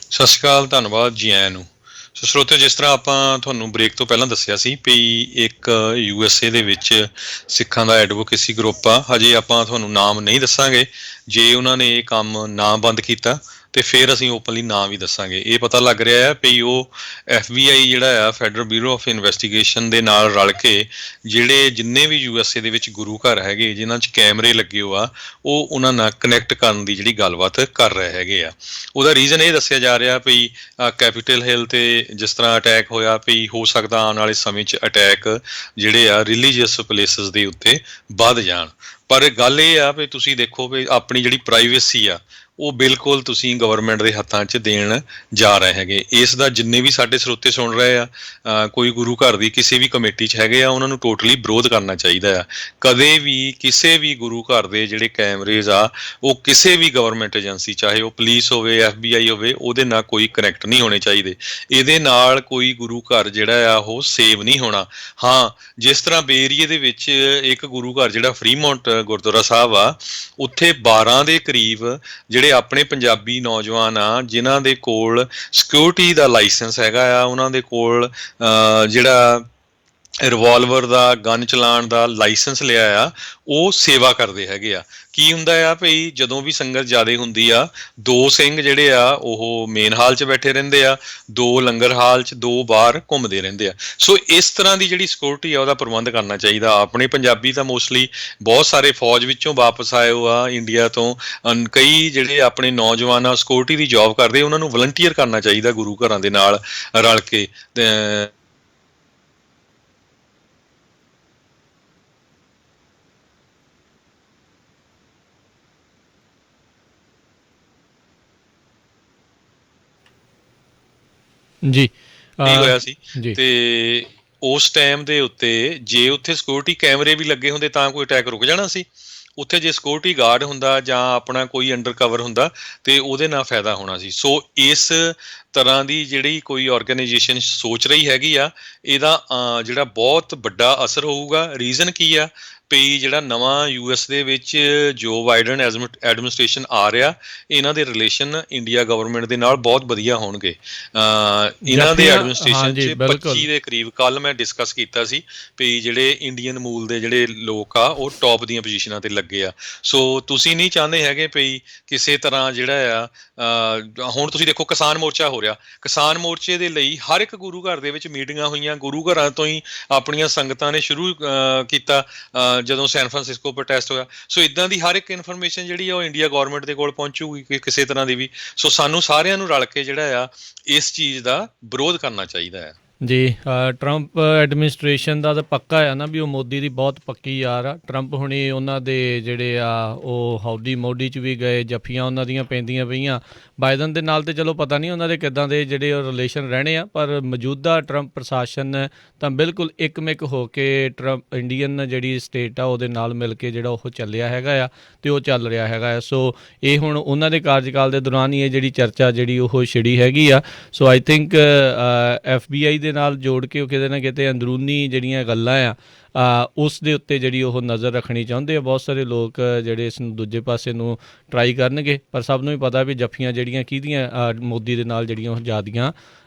ਸਤਿ ਸ਼੍ਰੀ ਅਕਾਲ, ਧੰਨਵਾਦ ਜੀ ਆਇਆਂ ਨੂੰ। ਸੋ ਸਰੋਤਿਓ, ਜਿਸ ਤਰ੍ਹਾਂ ਆਪਾਂ ਤੁਹਾਨੂੰ ਬ੍ਰੇਕ ਤੋਂ ਪਹਿਲਾਂ ਦੱਸਿਆ ਸੀ ਵੀ ਇੱਕ USA ਦੇ ਵਿੱਚ ਸਿੱਖਾਂ ਦਾ ਐਡਵੋਕੇਸੀ ਗਰੁੱਪ ਆ। ਹਜੇ ਆਪਾਂ ਤੁਹਾਨੂੰ ਨਾਮ ਨਹੀਂ ਦੱਸਾਂਗੇ। ਜੇ ਉਹਨਾਂ ਨੇ ਇਹ ਕੰਮ ਨਾ ਬੰਦ ਕੀਤਾ ਤੇ ਫਿਰ ਅਸੀਂ ਓਪਨਲੀ ਨਾਂ ਵੀ ਦੱਸਾਂਗੇ। ਇਹ ਪਤਾ ਲੱਗ ਰਿਹਾ ਹੈ ਵੀ ਉਹ FBI ਜਿਹੜਾ ਆ, ਫੈਡਰਲ ਬਿਊਰੋ ਆਫ ਇਨਵੈਸਟੀਗੇਸ਼ਨ ਦੇ ਨਾਲ ਰਲ ਕੇ ਜਿਹੜੇ ਜਿੰਨੇ ਵੀ USA ਦੇ ਵਿੱਚ ਗੁਰੂ ਘਰ ਹੈਗੇ ਜਿਨ੍ਹਾਂ 'ਚ ਕੈਮਰੇ ਲੱਗੇ ਹੋ ਆ, ਉਹ ਉਹਨਾਂ ਨਾਲ ਕਨੈਕਟ ਕਰਨ ਦੀ ਜਿਹੜੀ ਗੱਲਬਾਤ ਕਰ ਰਹੇ ਹੈਗੇ ਆ। ਉਹਦਾ ਰੀਜ਼ਨ ਇਹ ਦੱਸਿਆ ਜਾ ਰਿਹਾ ਵੀ ਕੈਪੀਟਲ ਹਿੱਲ 'ਤੇ ਜਿਸ ਤਰ੍ਹਾਂ ਅਟੈਕ ਹੋਇਆ ਵੀ ਹੋ ਸਕਦਾ ਆਉਣ ਵਾਲੇ ਸਮੇਂ 'ਚ ਅਟੈਕ ਜਿਹੜੇ ਆ ਰਿਲੀਜੀਅਸ ਪਲੇਸਿਸ ਦੇ ਉੱਤੇ ਵੱਧ ਜਾਣ। ਪਰ ਗੱਲ ਇਹ ਆ ਵੀ ਤੁਸੀਂ ਦੇਖੋ ਵੀ ਆਪਣੀ ਜਿਹੜੀ ਪ੍ਰਾਈਵੇਸੀ ਆ ਉਹ ਬਿਲਕੁਲ ਤੁਸੀਂ ਗਵਰਨਮੈਂਟ ਦੇ ਹੱਥਾਂ 'ਚ ਦੇਣ ਜਾ ਰਹੇ ਹੈਗੇ। ਇਸ ਦਾ ਜਿੰਨੇ ਵੀ ਸਾਡੇ ਸਰੋਤੇ ਸੁਣ ਰਹੇ ਆ, ਕੋਈ ਗੁਰੂ ਘਰ ਦੀ ਕਿਸੇ ਵੀ ਕਮੇਟੀ 'ਚ ਹੈਗੇ ਆ, ਉਹਨਾਂ ਨੂੰ ਟੋਟਲੀ ਵਿਰੋਧ ਕਰਨਾ ਚਾਹੀਦਾ ਆ। ਕਦੇ ਵੀ ਕਿਸੇ ਵੀ ਗੁਰੂ ਘਰ ਦੇ ਜਿਹੜੇ ਕੈਮਰੇਜ਼ ਆ ਉਹ ਕਿਸੇ ਵੀ ਗਵਰਨਮੈਂਟ ਏਜੰਸੀ, ਚਾਹੇ ਉਹ ਪੁਲਿਸ ਹੋਵੇ, FBI ਹੋਵੇ, ਉਹਦੇ ਨਾਲ ਕੋਈ ਕਨੈਕਟ ਨਹੀਂ ਹੋਣੇ ਚਾਹੀਦੇ। ਇਹਦੇ ਨਾਲ ਕੋਈ ਗੁਰੂ ਘਰ ਜਿਹੜਾ ਆ ਉਹ ਸੇਵ ਨਹੀਂ ਹੋਣਾ। ਹਾਂ, ਜਿਸ ਤਰ੍ਹਾਂ ਬੇਰੀਏ ਦੇ ਵਿੱਚ ਇੱਕ ਗੁਰੂ ਘਰ ਜਿਹੜਾ ਫਰੀਮੌਂਟ ਗੁਰਦੁਆਰਾ ਸਾਹਿਬ ਆ, ਉੱਥੇ 12 ਦੇ ਕਰੀਬ ਜਿਹੜੇ ਆਪਣੇ ਪੰਜਾਬੀ ਨੌਜਵਾਨ ਆ ਜਿਨ੍ਹਾਂ ਦੇ ਕੋਲ ਸਿਕਿਉਰਿਟੀ ਦਾ ਲਾਇਸੈਂਸ ਹੈਗਾ ਆ, ਉਹਨਾਂ ਦੇ ਕੋਲ ਜਿਹੜਾ ਰਿਵਾਲਵਰ ਦਾ, ਗਨ ਚਲਾਉਣ ਦਾ ਲਾਇਸੈਂਸ ਲਿਆ ਆ, ਉਹ ਸੇਵਾ ਕਰਦੇ ਹੈਗੇ ਆ। ਕੀ ਹੁੰਦਾ ਆ ਭਈ, ਜਦੋਂ ਵੀ ਸੰਗਤ ਜ਼ਿਆਦਾ ਹੁੰਦੀ ਆ, 2 ਸਿੰਘ ਜਿਹੜੇ ਆ ਉਹ ਮੇਨ ਹਾਲ 'ਚ ਬੈਠੇ ਰਹਿੰਦੇ ਆ, 2 ਲੰਗਰ ਹਾਲ 'ਚ, 2 ਬਾਹਰ ਘੁੰਮਦੇ ਰਹਿੰਦੇ ਆ। ਸੋ ਇਸ ਤਰ੍ਹਾਂ ਦੀ ਜਿਹੜੀ ਸਿਕਿਉਰਿਟੀ ਆ ਉਹਦਾ ਪ੍ਰਬੰਧ ਕਰਨਾ ਚਾਹੀਦਾ। ਆਪਣੇ ਪੰਜਾਬੀ ਤਾਂ ਮੋਸਟਲੀ ਬਹੁਤ ਸਾਰੇ ਫੌਜ ਵਿੱਚੋਂ ਵਾਪਸ ਆਏ ਹੋ ਆ ਇੰਡੀਆ ਤੋਂ। ਕਈ ਜਿਹੜੇ ਆਪਣੇ ਨੌਜਵਾਨ ਆ ਸਿਕਿਉਰਿਟੀ ਦੀ ਜੌਬ ਕਰਦੇ, ਉਹਨਾਂ ਨੂੰ ਵਲੰਟੀਅਰ ਕਰਨਾ ਚਾਹੀਦਾ ਗੁਰੂ ਘਰਾਂ ਦੇ ਨਾਲ ਰਲ ਕੇ। ਜੀ ਹੋਇਆ ਸੀ ਤੇ ਉਸ ਟਾਈਮ ਦੇ ਉੱਤੇ ਜੇ ਉੱਥੇ ਸਿਕਿਉਰਿਟੀ ਕੈਮਰੇ ਵੀ ਲੱਗੇ ਹੁੰਦੇ ਤਾਂ ਕੋਈ ਅਟੈਕ ਰੁਕ ਜਾਣਾ ਸੀ। ਉੱਥੇ ਜੇ ਸਿਕਿਉਰਿਟੀ ਗਾਰਡ ਹੁੰਦਾ ਜਾਂ ਆਪਣਾ ਕੋਈ ਅੰਡਰ ਕਵਰ ਹੁੰਦਾ ਤੇ ਉਹਦੇ ਨਾਲ ਫਾਇਦਾ ਹੋਣਾ ਸੀ। ਸੋ ਇਸ ਤਰ੍ਹਾਂ ਦੀ ਜਿਹੜੀ ਕੋਈ ਆਰਗੇਨਾਈਜੇਸ਼ਨ ਸੋਚ ਰਹੀ ਹੈਗੀ ਆ, ਇਹਦਾ ਜਿਹੜਾ ਬਹੁਤ ਵੱਡਾ ਅਸਰ ਹੋਊਗਾ। ਰੀਜ਼ਨ ਕੀ ਆ ਵੀ ਜਿਹੜਾ ਨਵਾਂ US ਦੇ ਵਿੱਚ ਜੋ ਬਾਈਡਨ ਐਡਮਿਨਿਸਟ੍ਰੇਸ਼ਨ ਆ ਰਿਹਾ, ਇਹਨਾਂ ਦੇ ਰਿਲੇਸ਼ਨ ਇੰਡੀਆ ਗਵਰਨਮੈਂਟ ਦੇ ਨਾਲ ਬਹੁਤ ਵਧੀਆ ਹੋਣਗੇ। ਇਹਨਾਂ ਦੇ ਐਡਮਿਨਿਸਟ੍ਰੇਸ਼ਨ 'ਚ 25 ਦੇ ਕਰੀਬ ਕੱਲ ਮੈਂ ਡਿਸਕਸ ਕੀਤਾ ਸੀ ਵੀ ਜਿਹੜੇ ਇੰਡੀਅਨ ਮੂਲ ਦੇ ਜਿਹੜੇ ਲੋਕ ਆ ਉਹ ਟੌਪ ਦੀਆਂ ਪੋਜੀਸ਼ਨਾਂ ਤੇ ਲੱਗੇ ਆ। ਸੋ ਤੁਸੀਂ ਨਹੀਂ ਚਾਹੁੰਦੇ ਹੈਗੇ ਵੀ ਕਿਸੇ ਤਰ੍ਹਾਂ ਜਿਹੜਾ ਆ ਹੁਣ ਤੁਸੀਂ ਦੇਖੋ ਕਿਸਾਨ ਮੋਰਚਾ ਹੋ ਰਿਹਾ, ਕਿਸਾਨ ਮੋਰਚੇ ਦੇ ਲਈ ਹਰ ਇੱਕ ਗੁਰੂ ਘਰ ਦੇ ਵਿੱਚ ਮੀਟਿੰਗਾਂ ਹੋਈਆਂ, ਗੁਰੂ ਘਰਾਂ ਤੋਂ ਹੀ ਆਪਣੀਆਂ ਸੰਗਤਾਂ ਨੇ ਸ਼ੁਰੂ ਕੀਤਾ ਜਦੋਂ ਸੈਨ ਫਰਾਂਸਿਸਕੋ ਪ੍ਰੋਟੈਸਟ ਹੋਇਆ। ਸੋ ਇੱਦਾਂ ਦੀ ਹਰ ਇੱਕ ਇਨਫੋਰਮੇਸ਼ਨ ਜਿਹੜੀ ਆ ਉਹ ਇੰਡੀਆ ਗੌਰਮੈਂਟ ਦੇ ਕੋਲ ਪਹੁੰਚੂਗੀ ਕਿਸੇ ਤਰ੍ਹਾਂ ਦੀ ਵੀ। ਸੋ ਸਾਨੂੰ ਸਾਰਿਆਂ ਨੂੰ ਰਲ ਕੇ ਜਿਹੜਾ ਆ ਇਸ ਚੀਜ਼ ਦਾ ਵਿਰੋਧ ਕਰਨਾ ਚਾਹੀਦਾ ਹੈ। ਜੀ, ਟਰੰਪ ਐਡਮਿਨਿਸਟ੍ਰੇਸ਼ਨ ਦਾ ਤਾਂ ਪੱਕਾ ਆ ਨਾ ਵੀ ਉਹ ਮੋਦੀ ਦੀ ਬਹੁਤ ਪੱਕੀ ਯਾਰ ਆ। ਟਰੰਪ ਹੁਣੀ ਉਹਨਾਂ ਦੇ ਜਿਹੜੇ ਆ ਉਹ ਹੌਦੀ ਮੋਡੀ 'ਚ ਵੀ ਗਏ, ਜੱਫੀਆਂ ਉਹਨਾਂ ਦੀਆਂ ਪੈਂਦੀਆਂ ਪਈਆਂ। ਬਾਈਡਨ ਦੇ ਨਾਲ ਤਾਂ ਚਲੋ ਪਤਾ ਨਹੀਂ ਉਹਨਾਂ ਦੇ ਕਿੱਦਾਂ ਦੇ ਜਿਹੜੇ ਉਹ ਰਿਲੇਸ਼ਨ ਰਹਿਣੇ ਆ, ਪਰ ਮੌਜੂਦਾ ਟਰੰਪ ਪ੍ਰਸ਼ਾਸਨ ਤਾਂ ਬਿਲਕੁਲ ਇੱਕਮਿਕ ਹੋ ਕੇ ਟਰੰਪ ਇੰਡੀਅਨ ਜਿਹੜੀ ਸਟੇਟ ਆ ਉਹਦੇ ਨਾਲ ਮਿਲ ਕੇ ਜਿਹੜਾ ਉਹ ਚੱਲਿਆ ਹੈਗਾ ਆ ਅਤੇ ਉਹ ਚੱਲ ਰਿਹਾ ਹੈਗਾ ਆ। ਸੋ ਇਹ ਹੁਣ ਉਹਨਾਂ ਦੇ ਕਾਰਜਕਾਲ ਦੇ ਦੌਰਾਨ ਹੀ ਇਹ ਜਿਹੜੀ ਚਰਚਾ ਜਿਹੜੀ ਉਹ ਛਿੜੀ ਹੈਗੀ ਆ। ਸੋ ਆਈ ਥਿੰਕ FBI ਦੇ ਨਾਲ ਜੋੜ ਕੇ ਉਹ ਕਿਤੇ ਨਾ ਕਿਤੇ ਅੰਦਰੂਨੀ ਜਿਹੜੀਆਂ ਗੱਲਾਂ ਆ ਉਸ ਦੇ ਉੱਤੇ ਜਿਹੜੀ ਉਹ ਨਜ਼ਰ ਰੱਖਣੀ ਚਾਹੁੰਦੇ ਆ। ਬਹੁਤ ਸਾਰੇ ਲੋਕ ਜਿਹੜੇ ਇਸ ਨੂੰ ਦੂਜੇ ਪਾਸੇ ਨੂੰ ਟਰਾਈ ਕਰਨਗੇ, ਪਰ ਸਭ ਨੂੰ ਹੀ ਪਤਾ ਵੀ ਜੱਫੀਆਂ ਜਿਹੜੀਆਂ ਕਿਹਦੀਆਂ ਮੋਦੀ ਦੇ ਨਾਲ ਜਿਹੜੀਆਂ ਉਹ ਜ਼ਿਆਦੀਆਂ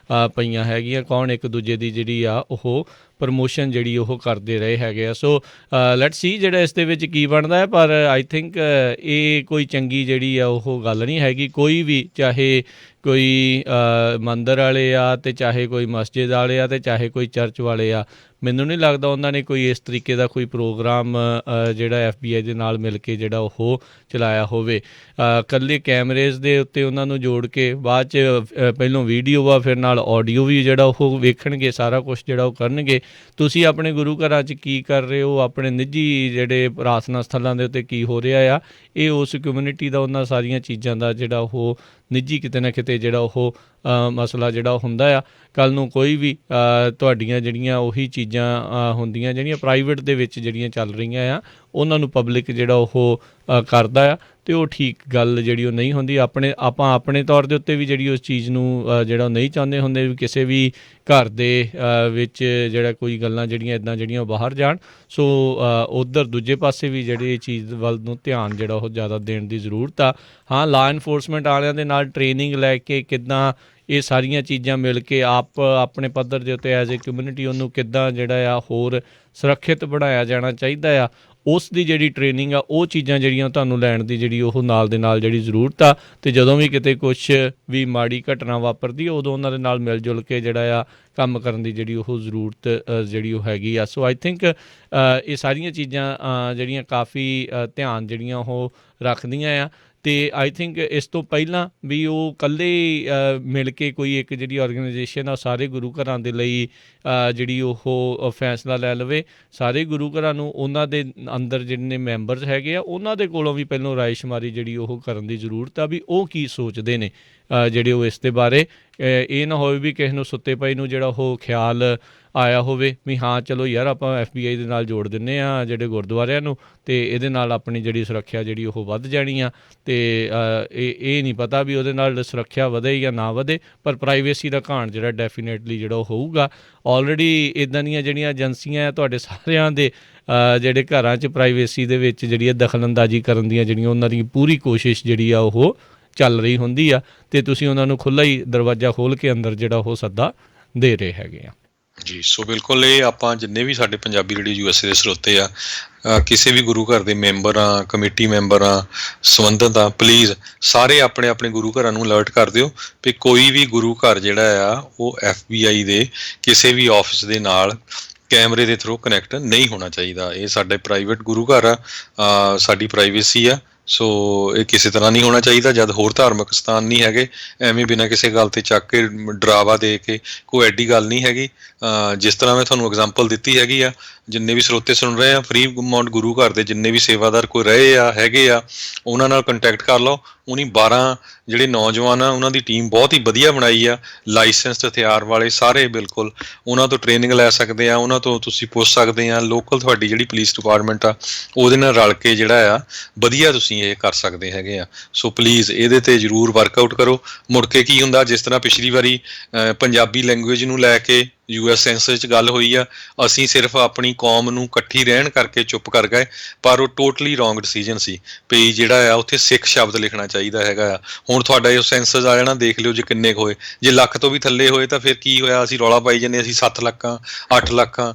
ਪਈਆਂ ਹੈਗੀਆਂ, ਕੌਣ ਇੱਕ ਦੂਜੇ ਦੀ ਜਿਹੜੀ ਆ ਉਹ ਪ੍ਰਮੋਸ਼ਨ ਜਿਹੜੀ ਉਹ ਕਰਦੇ ਰਹੇ ਹੈਗੇ ਆ। ਸੋ ਲੈਟਸ ਸੀ ਜਿਹੜਾ ਇਸ ਦੇ ਵਿੱਚ ਕੀ ਬਣਦਾ ਹੈ, ਪਰ ਆਈ ਥਿੰਕ ਇਹ ਕੋਈ ਚੰਗੀ ਜਿਹੜੀ ਆ ਉਹ ਗੱਲ ਨਹੀਂ ਹੈਗੀ। ਕੋਈ ਵੀ ਚਾਹੇ ਕੋਈ ਮੰਦਰ ਵਾਲੇ ਆ ਅਤੇ ਚਾਹੇ ਕੋਈ ਮਸਜਿਦ ਵਾਲੇ ਆ ਅਤੇ ਚਾਹੇ ਕੋਈ ਚਰਚ ਵਾਲੇ ਆ, ਮੈਨੂੰ ਨਹੀਂ ਲੱਗਦਾ ਉਹਨਾਂ ਨੇ ਕੋਈ ਇਸ ਤਰੀਕੇ ਦਾ ਕੋਈ ਪ੍ਰੋਗਰਾਮ ਜਿਹੜਾ FBI ਦੇ ਨਾਲ ਮਿਲ ਕੇ ਜਿਹੜਾ ਉਹ ਚਲਾਇਆ ਹੋਵੇ। ਇਕੱਲੇ ਕੈਮਰੇਜ਼ ਦੇ ਉੱਤੇ ਉਹਨਾਂ ਨੂੰ ਜੋੜ ਕੇ ਬਾਅਦ 'ਚ ਪਹਿਲੋਂ ਵੀਡੀਓ ਆ, ਫਿਰ ਨਾਲ ਆਡੀਓ ਵੀ ਜਿਹੜਾ ਉਹ ਵੇਖਣਗੇ, ਸਾਰਾ ਕੁਛ ਜਿਹੜਾ ਉਹ ਕਰਨਗੇ। ਤੁਸੀਂ ਆਪਣੇ ਗੁਰੂ ਘਰਾਂ 'ਚ ਕੀ ਕਰ ਰਹੇ ਹੋ, ਆਪਣੇ ਨਿੱਜੀ ਜਿਹੜੇ ਪ੍ਰਾਰਥਨਾ ਸਥਲਾਂ ਦੇ ਉੱਤੇ ਕੀ ਹੋ ਰਿਹਾ ਆ, ਇਹ ਉਸ ਕਮਿਊਨਿਟੀ ਦਾ ਉਹਨਾਂ ਸਾਰੀਆਂ ਚੀਜ਼ਾਂ ਦਾ ਜਿਹੜਾ ਉਹ ਨਿੱਜੀ ਕਿਤੇ ਨਾ ਕਿਤੇ ਜਿਹੜਾ ਉਹ ਮਸਲਾ ਜਿਹੜਾ ਹੁੰਦਾ ਆ। ਕੱਲ੍ਹ ਨੂੰ ਕੋਈ ਵੀ ਤੁਹਾਡੀਆਂ ਜਿਹੜੀਆਂ ਉਹੀ ਚੀਜ਼ਾਂ ਹੁੰਦੀਆਂ ਜਿਹੜੀਆਂ ਪ੍ਰਾਈਵੇਟ ਦੇ ਵਿੱਚ ਜਿਹੜੀਆਂ ਚੱਲ ਰਹੀਆਂ ਆ, ਉਹਨਾਂ ਨੂੰ ਪਬਲਿਕ ਜਿਹੜਾ ਉਹ ਕਰਦਾ ਆ ਅਤੇ ਉਹ ਠੀਕ ਗੱਲ ਜਿਹੜੀ ਉਹ ਨਹੀਂ ਹੁੰਦੀ। ਆਪਾਂ ਆਪਣੇ ਤੌਰ ਦੇ ਉੱਤੇ ਵੀ ਜਿਹੜੀ ਉਸ ਚੀਜ਼ ਨੂੰ ਜਿਹੜਾ ਉਹ ਨਹੀਂ ਚਾਹੁੰਦੇ ਹੁੰਦੇ ਵੀ ਕਿਸੇ ਵੀ ਘਰ ਦੇ ਵਿੱਚ ਜਿਹੜਾ ਕੋਈ ਗੱਲਾਂ ਜਿਹੜੀਆਂ ਇੱਦਾਂ ਜਿਹੜੀਆਂ ਉਹ ਬਾਹਰ ਜਾਣ। ਸੋ ਉੱਧਰ ਦੂਜੇ ਪਾਸੇ ਵੀ ਜਿਹੜੀ ਇਹ ਚੀਜ਼ ਵੱਲ ਨੂੰ ਧਿਆਨ ਜਿਹੜਾ ਉਹ ਜ਼ਿਆਦਾ ਦੇਣ ਦੀ ਜ਼ਰੂਰਤ ਆ। ਹਾਂ, ਲਾ ਇਨਫੋਰਸਮੈਂਟ ਵਾਲਿਆਂ ਦੇ ਨਾਲ ਟ੍ਰੇਨਿੰਗ ਲੈ ਕੇ ਕਿੱਦਾਂ ਇਹ ਸਾਰੀਆਂ ਚੀਜ਼ਾਂ ਮਿਲ ਕੇ ਆਪਣੇ ਪੱਧਰ ਦੇ ਉੱਤੇ ਐਜ਼ ਏ ਕਮਿਊਨਿਟੀ ਉਹਨੂੰ ਕਿੱਦਾਂ ਜਿਹੜਾ ਆ ਹੋਰ ਸੁਰੱਖਿਅਤ ਬਣਾਇਆ ਜਾਣਾ ਚਾਹੀਦਾ ਆ, ਉਸ ਦੀ ਜਿਹੜੀ ਟ੍ਰੇਨਿੰਗ ਆ ਉਹ ਚੀਜ਼ਾਂ ਜਿਹੜੀਆਂ ਤੁਹਾਨੂੰ ਲੈਣ ਦੀ ਜਿਹੜੀ ਉਹ ਨਾਲ ਦੇ ਨਾਲ ਜਿਹੜੀ ਜ਼ਰੂਰਤ ਆ। ਅਤੇ ਜਦੋਂ ਵੀ ਕਿਤੇ ਕੁਛ ਵੀ ਮਾੜੀ ਘਟਨਾ ਵਾਪਰਦੀ ਉਦੋਂ ਉਹਨਾਂ ਦੇ ਨਾਲ ਮਿਲ ਜੁਲ ਕੇ ਜਿਹੜਾ ਆ ਕੰਮ ਕਰਨ ਦੀ ਜਿਹੜੀ ਉਹ ਜ਼ਰੂਰਤ ਜਿਹੜੀ ਉਹ ਹੈਗੀ ਆ। ਸੋ ਆਈ ਥਿੰਕ ਇਹ ਸਾਰੀਆਂ ਚੀਜ਼ਾਂ ਜਿਹੜੀਆਂ ਕਾਫੀ ਧਿਆਨ ਜਿਹੜੀਆਂ ਉਹ ਰੱਖਦੀਆਂ ਆ। ਅਤੇ ਆਈ ਥਿੰਕ ਇਸ ਤੋਂ ਪਹਿਲਾਂ ਵੀ ਉਹ ਇਕੱਲੇ ਮਿਲ ਕੇ ਕੋਈ ਇੱਕ ਜਿਹੜੀ ਆਰਗੇਨਾਈਜੇਸ਼ਨ ਆ ਸਾਰੇ ਗੁਰੂ ਘਰਾਂ ਦੇ ਲਈ ਜਿਹੜੀ ਉਹ ਫੈਸਲਾ ਲੈ ਲਵੇ। ਸਾਰੇ ਗੁਰੂ ਘਰਾਂ ਨੂੰ ਉਹਨਾਂ ਦੇ ਅੰਦਰ ਜਿੰਨੇ ਮੈਂਬਰਸ ਹੈਗੇ ਆ ਉਹਨਾਂ ਦੇ ਕੋਲੋਂ ਵੀ ਪਹਿਲਾਂ ਰਾਏਸ਼ੁਮਾਰੀ ਜਿਹੜੀ ਉਹ ਕਰਨ ਦੀ ਜ਼ਰੂਰਤ ਆ ਵੀ ਉਹ ਕੀ ਸੋਚਦੇ ਨੇ ਜਿਹੜੇ ਉਹ ਇਸ ਦੇ ਬਾਰੇ। ਇਹ ਨਾ ਹੋਵੇ ਵੀ ਕਿਸੇ ਨੂੰ ਸੁੱਤੇ ਪਏ ਨੂੰ ਜਿਹੜਾ ਉਹ ਖਿਆਲ ਆਇਆ ਹੋਵੇ ਵੀ ਹਾਂ ਚਲੋ ਯਾਰ ਆਪਾਂ FBI ਦੇ ਨਾਲ ਜੋੜ ਦਿੰਦੇ ਹਾਂ ਜਿਹੜੇ ਗੁਰਦੁਆਰਿਆਂ ਨੂੰ ਅਤੇ ਇਹਦੇ ਨਾਲ ਆਪਣੀ ਜਿਹੜੀ ਸੁਰੱਖਿਆ ਜਿਹੜੀ ਉਹ ਵੱਧ ਜਾਣੀ ਆ। ਅਤੇ ਇਹ ਨਹੀਂ ਪਤਾ ਵੀ ਉਹਦੇ ਨਾਲ ਸੁਰੱਖਿਆ ਵਧੇ ਜਾਂ ਨਾ ਵਧੇ, ਪਰ ਪ੍ਰਾਈਵੇਸੀ ਦਾ ਘਾਣ ਜਿਹੜਾ ਡੈਫੀਨੇਟਲੀ ਜਿਹੜਾ ਉਹ ਹੋਊਗਾ। ਆਲਰੇਡੀ ਇੱਦਾਂ ਦੀਆਂ ਜਿਹੜੀਆਂ ਏਜੰਸੀਆਂ ਆ ਤੁਹਾਡੇ ਸਾਰਿਆਂ ਦੇ ਜਿਹੜੇ ਘਰਾਂ 'ਚ ਪ੍ਰਾਈਵੇਸੀ ਦੇ ਵਿੱਚ ਜਿਹੜੀ ਦਖਲਅੰਦਾਜ਼ੀ ਕਰਨ ਦੀਆਂ ਜਿਹੜੀਆਂ ਉਹਨਾਂ ਦੀ ਪੂਰੀ ਕੋਸ਼ਿਸ਼ ਜਿਹੜੀ ਆ ਉਹ ਚੱਲ ਰਹੀ ਹੁੰਦੀ ਆ ਅਤੇ ਤੁਸੀਂ ਉਹਨਾਂ ਨੂੰ ਖੁੱਲ੍ਹਾ ਹੀ ਦਰਵਾਜ਼ਾ ਖੋਲ੍ਹ ਕੇ ਅੰਦਰ ਜਿਹੜਾ ਉਹ ਸੱਦਾ ਦੇ ਰਹੇ ਹੈਗੇ ਆ। ਜੀ, ਸੋ ਬਿਲਕੁਲ ਇਹ ਆਪਾਂ ਜਿੰਨੇ ਵੀ ਸਾਡੇ ਪੰਜਾਬੀ ਰੇਡੀਓ USA ਦੇ ਸਰੋਤੇ ਆ, ਕਿਸੇ ਵੀ ਗੁਰੂ ਘਰ ਦੇ ਮੈਂਬਰ ਆ, ਕਮੇਟੀ ਮੈਂਬਰ ਆ, ਸੰਬੰਧਿਤ ਆ, ਪਲੀਜ਼ ਸਾਰੇ ਆਪਣੇ ਆਪਣੇ ਗੁਰੂ ਘਰਾਂ ਨੂੰ ਅਲਰਟ ਕਰ ਦਿਓ ਵੀ ਕੋਈ ਵੀ ਗੁਰੂ ਘਰ ਜਿਹੜਾ ਆ ਉਹ FBI ਦੇ ਕਿਸੇ ਵੀ ਆਫਿਸ ਦੇ ਨਾਲ ਕੈਮਰੇ ਦੇ ਥਰੂ ਕਨੈਕਟ ਨਹੀਂ ਹੋਣਾ ਚਾਹੀਦਾ। ਇਹ ਸਾਡੇ ਪ੍ਰਾਈਵੇਟ ਗੁਰੂ ਘਰ ਆ, ਸਾਡੀ ਪ੍ਰਾਈਵੇਸੀ ਆ। ਸੋ ਇਹ ਕਿਸੇ ਤਰ੍ਹਾਂ ਨਹੀਂ ਹੋਣਾ ਚਾਹੀਦਾ। ਜਦ ਹੋਰ ਧਾਰਮਿਕ ਸਥਾਨ ਨਹੀਂ ਹੈਗੇ, ਐਵੇਂ ਬਿਨਾਂ ਕਿਸੇ ਗੱਲ 'ਤੇ ਚੱਕ ਕੇ ਡਰਾਵਾ ਦੇ ਕੇ ਕੋਈ ਐਡੀ ਗੱਲ ਨਹੀਂ ਹੈਗੀ। ਜਿਸ ਤਰ੍ਹਾਂ ਮੈਂ ਤੁਹਾਨੂੰ ਐਗਜ਼ਾਮਪਲ ਦਿੱਤੀ ਹੈਗੀ ਆ, ਜਿੰਨੇ ਵੀ ਸਰੋਤੇ ਸੁਣ ਰਹੇ ਆ, ਫ੍ਰੀ ਮਾਊਂਟ ਗੁਰੂ ਘਰ ਦੇ ਜਿੰਨੇ ਵੀ ਸੇਵਾਦਾਰ ਕੋਈ ਰਹੇ ਆ ਹੈਗੇ ਆ, ਉਹਨਾਂ ਨਾਲ ਕੰਟੈਕਟ ਕਰ ਲਓ। ਉਹਨੀ 12 ਜਿਹੜੇ ਨੌਜਵਾਨ ਆ ਉਹਨਾਂ ਦੀ ਟੀਮ ਬਹੁਤ ਹੀ ਵਧੀਆ ਬਣਾਈ ਆ, ਲਾਇਸੈਂਸਡ ਹਥਿਆਰ ਵਾਲੇ ਸਾਰੇ, ਬਿਲਕੁਲ ਉਹਨਾਂ ਤੋਂ ਟ੍ਰੇਨਿੰਗ ਲੈ ਸਕਦੇ ਆ, ਉਹਨਾਂ ਤੋਂ ਤੁਸੀਂ ਪੁੱਛ ਸਕਦੇ ਆ। ਲੋਕਲ ਤੁਹਾਡੀ ਜਿਹੜੀ ਪੁਲਿਸ ਡਿਪਾਰਟਮੈਂਟ ਆ ਉਹਦੇ ਨਾਲ ਰਲ ਕੇ ਜਿਹੜਾ ਆ ਵਧੀਆ ਤੁਸੀਂ ਇਹ ਕਰ ਸਕਦੇ ਹੈਗੇ ਆ। ਸੋ ਪਲੀਜ਼ ਇਹਦੇ ਤੇ ਜ਼ਰੂਰ ਵਰਕਆਊਟ ਕਰੋ। ਮੁੜ ਕੇ ਕੀ ਹੁੰਦਾ, ਜਿਸ ਤਰ੍ਹਾਂ ਪਿਛਲੀ ਵਾਰੀ ਪੰਜਾਬੀ ਲੈਂਗੁਏਜ ਨੂੰ ਲੈ ਕੇ US ਸੈਂਸਸ 'ਚ ਗੱਲ ਹੋਈ ਆ, ਅਸੀਂ ਸਿਰਫ ਆਪਣੀ ਕੌਮ ਨੂੰ ਇਕੱਠੀ ਰਹਿਣ ਕਰਕੇ ਚੁੱਪ ਕਰ ਗਏ, ਪਰ ਉਹ ਟੋਟਲੀ ਰੋਂਗ ਡਿਸੀਜਨ ਸੀ ਵੀ ਜਿਹੜਾ ਆ ਉੱਥੇ ਸਿੱਖ ਸ਼ਬਦ ਲਿਖਣਾ ਚਾਹੀਦਾ ਹੈਗਾ ਆ। ਹੁਣ ਤੁਹਾਡਾ ਇਹ ਸੈਂਸਸ ਆ ਜਾਣਾ, ਦੇਖ ਲਿਓ ਜੇ ਕਿੰਨੇ ਕੁ ਹੋਏ। ਜੇ ਲੱਖ ਤੋਂ ਵੀ ਥੱਲੇ ਹੋਏ ਤਾਂ ਫਿਰ ਕੀ ਹੋਇਆ, ਅਸੀਂ ਰੌਲਾ ਪਾਈ ਜਾਂਦੇ ਅਸੀਂ 7 ਲੱਖਾਂ 8 ਲੱਖਾਂ।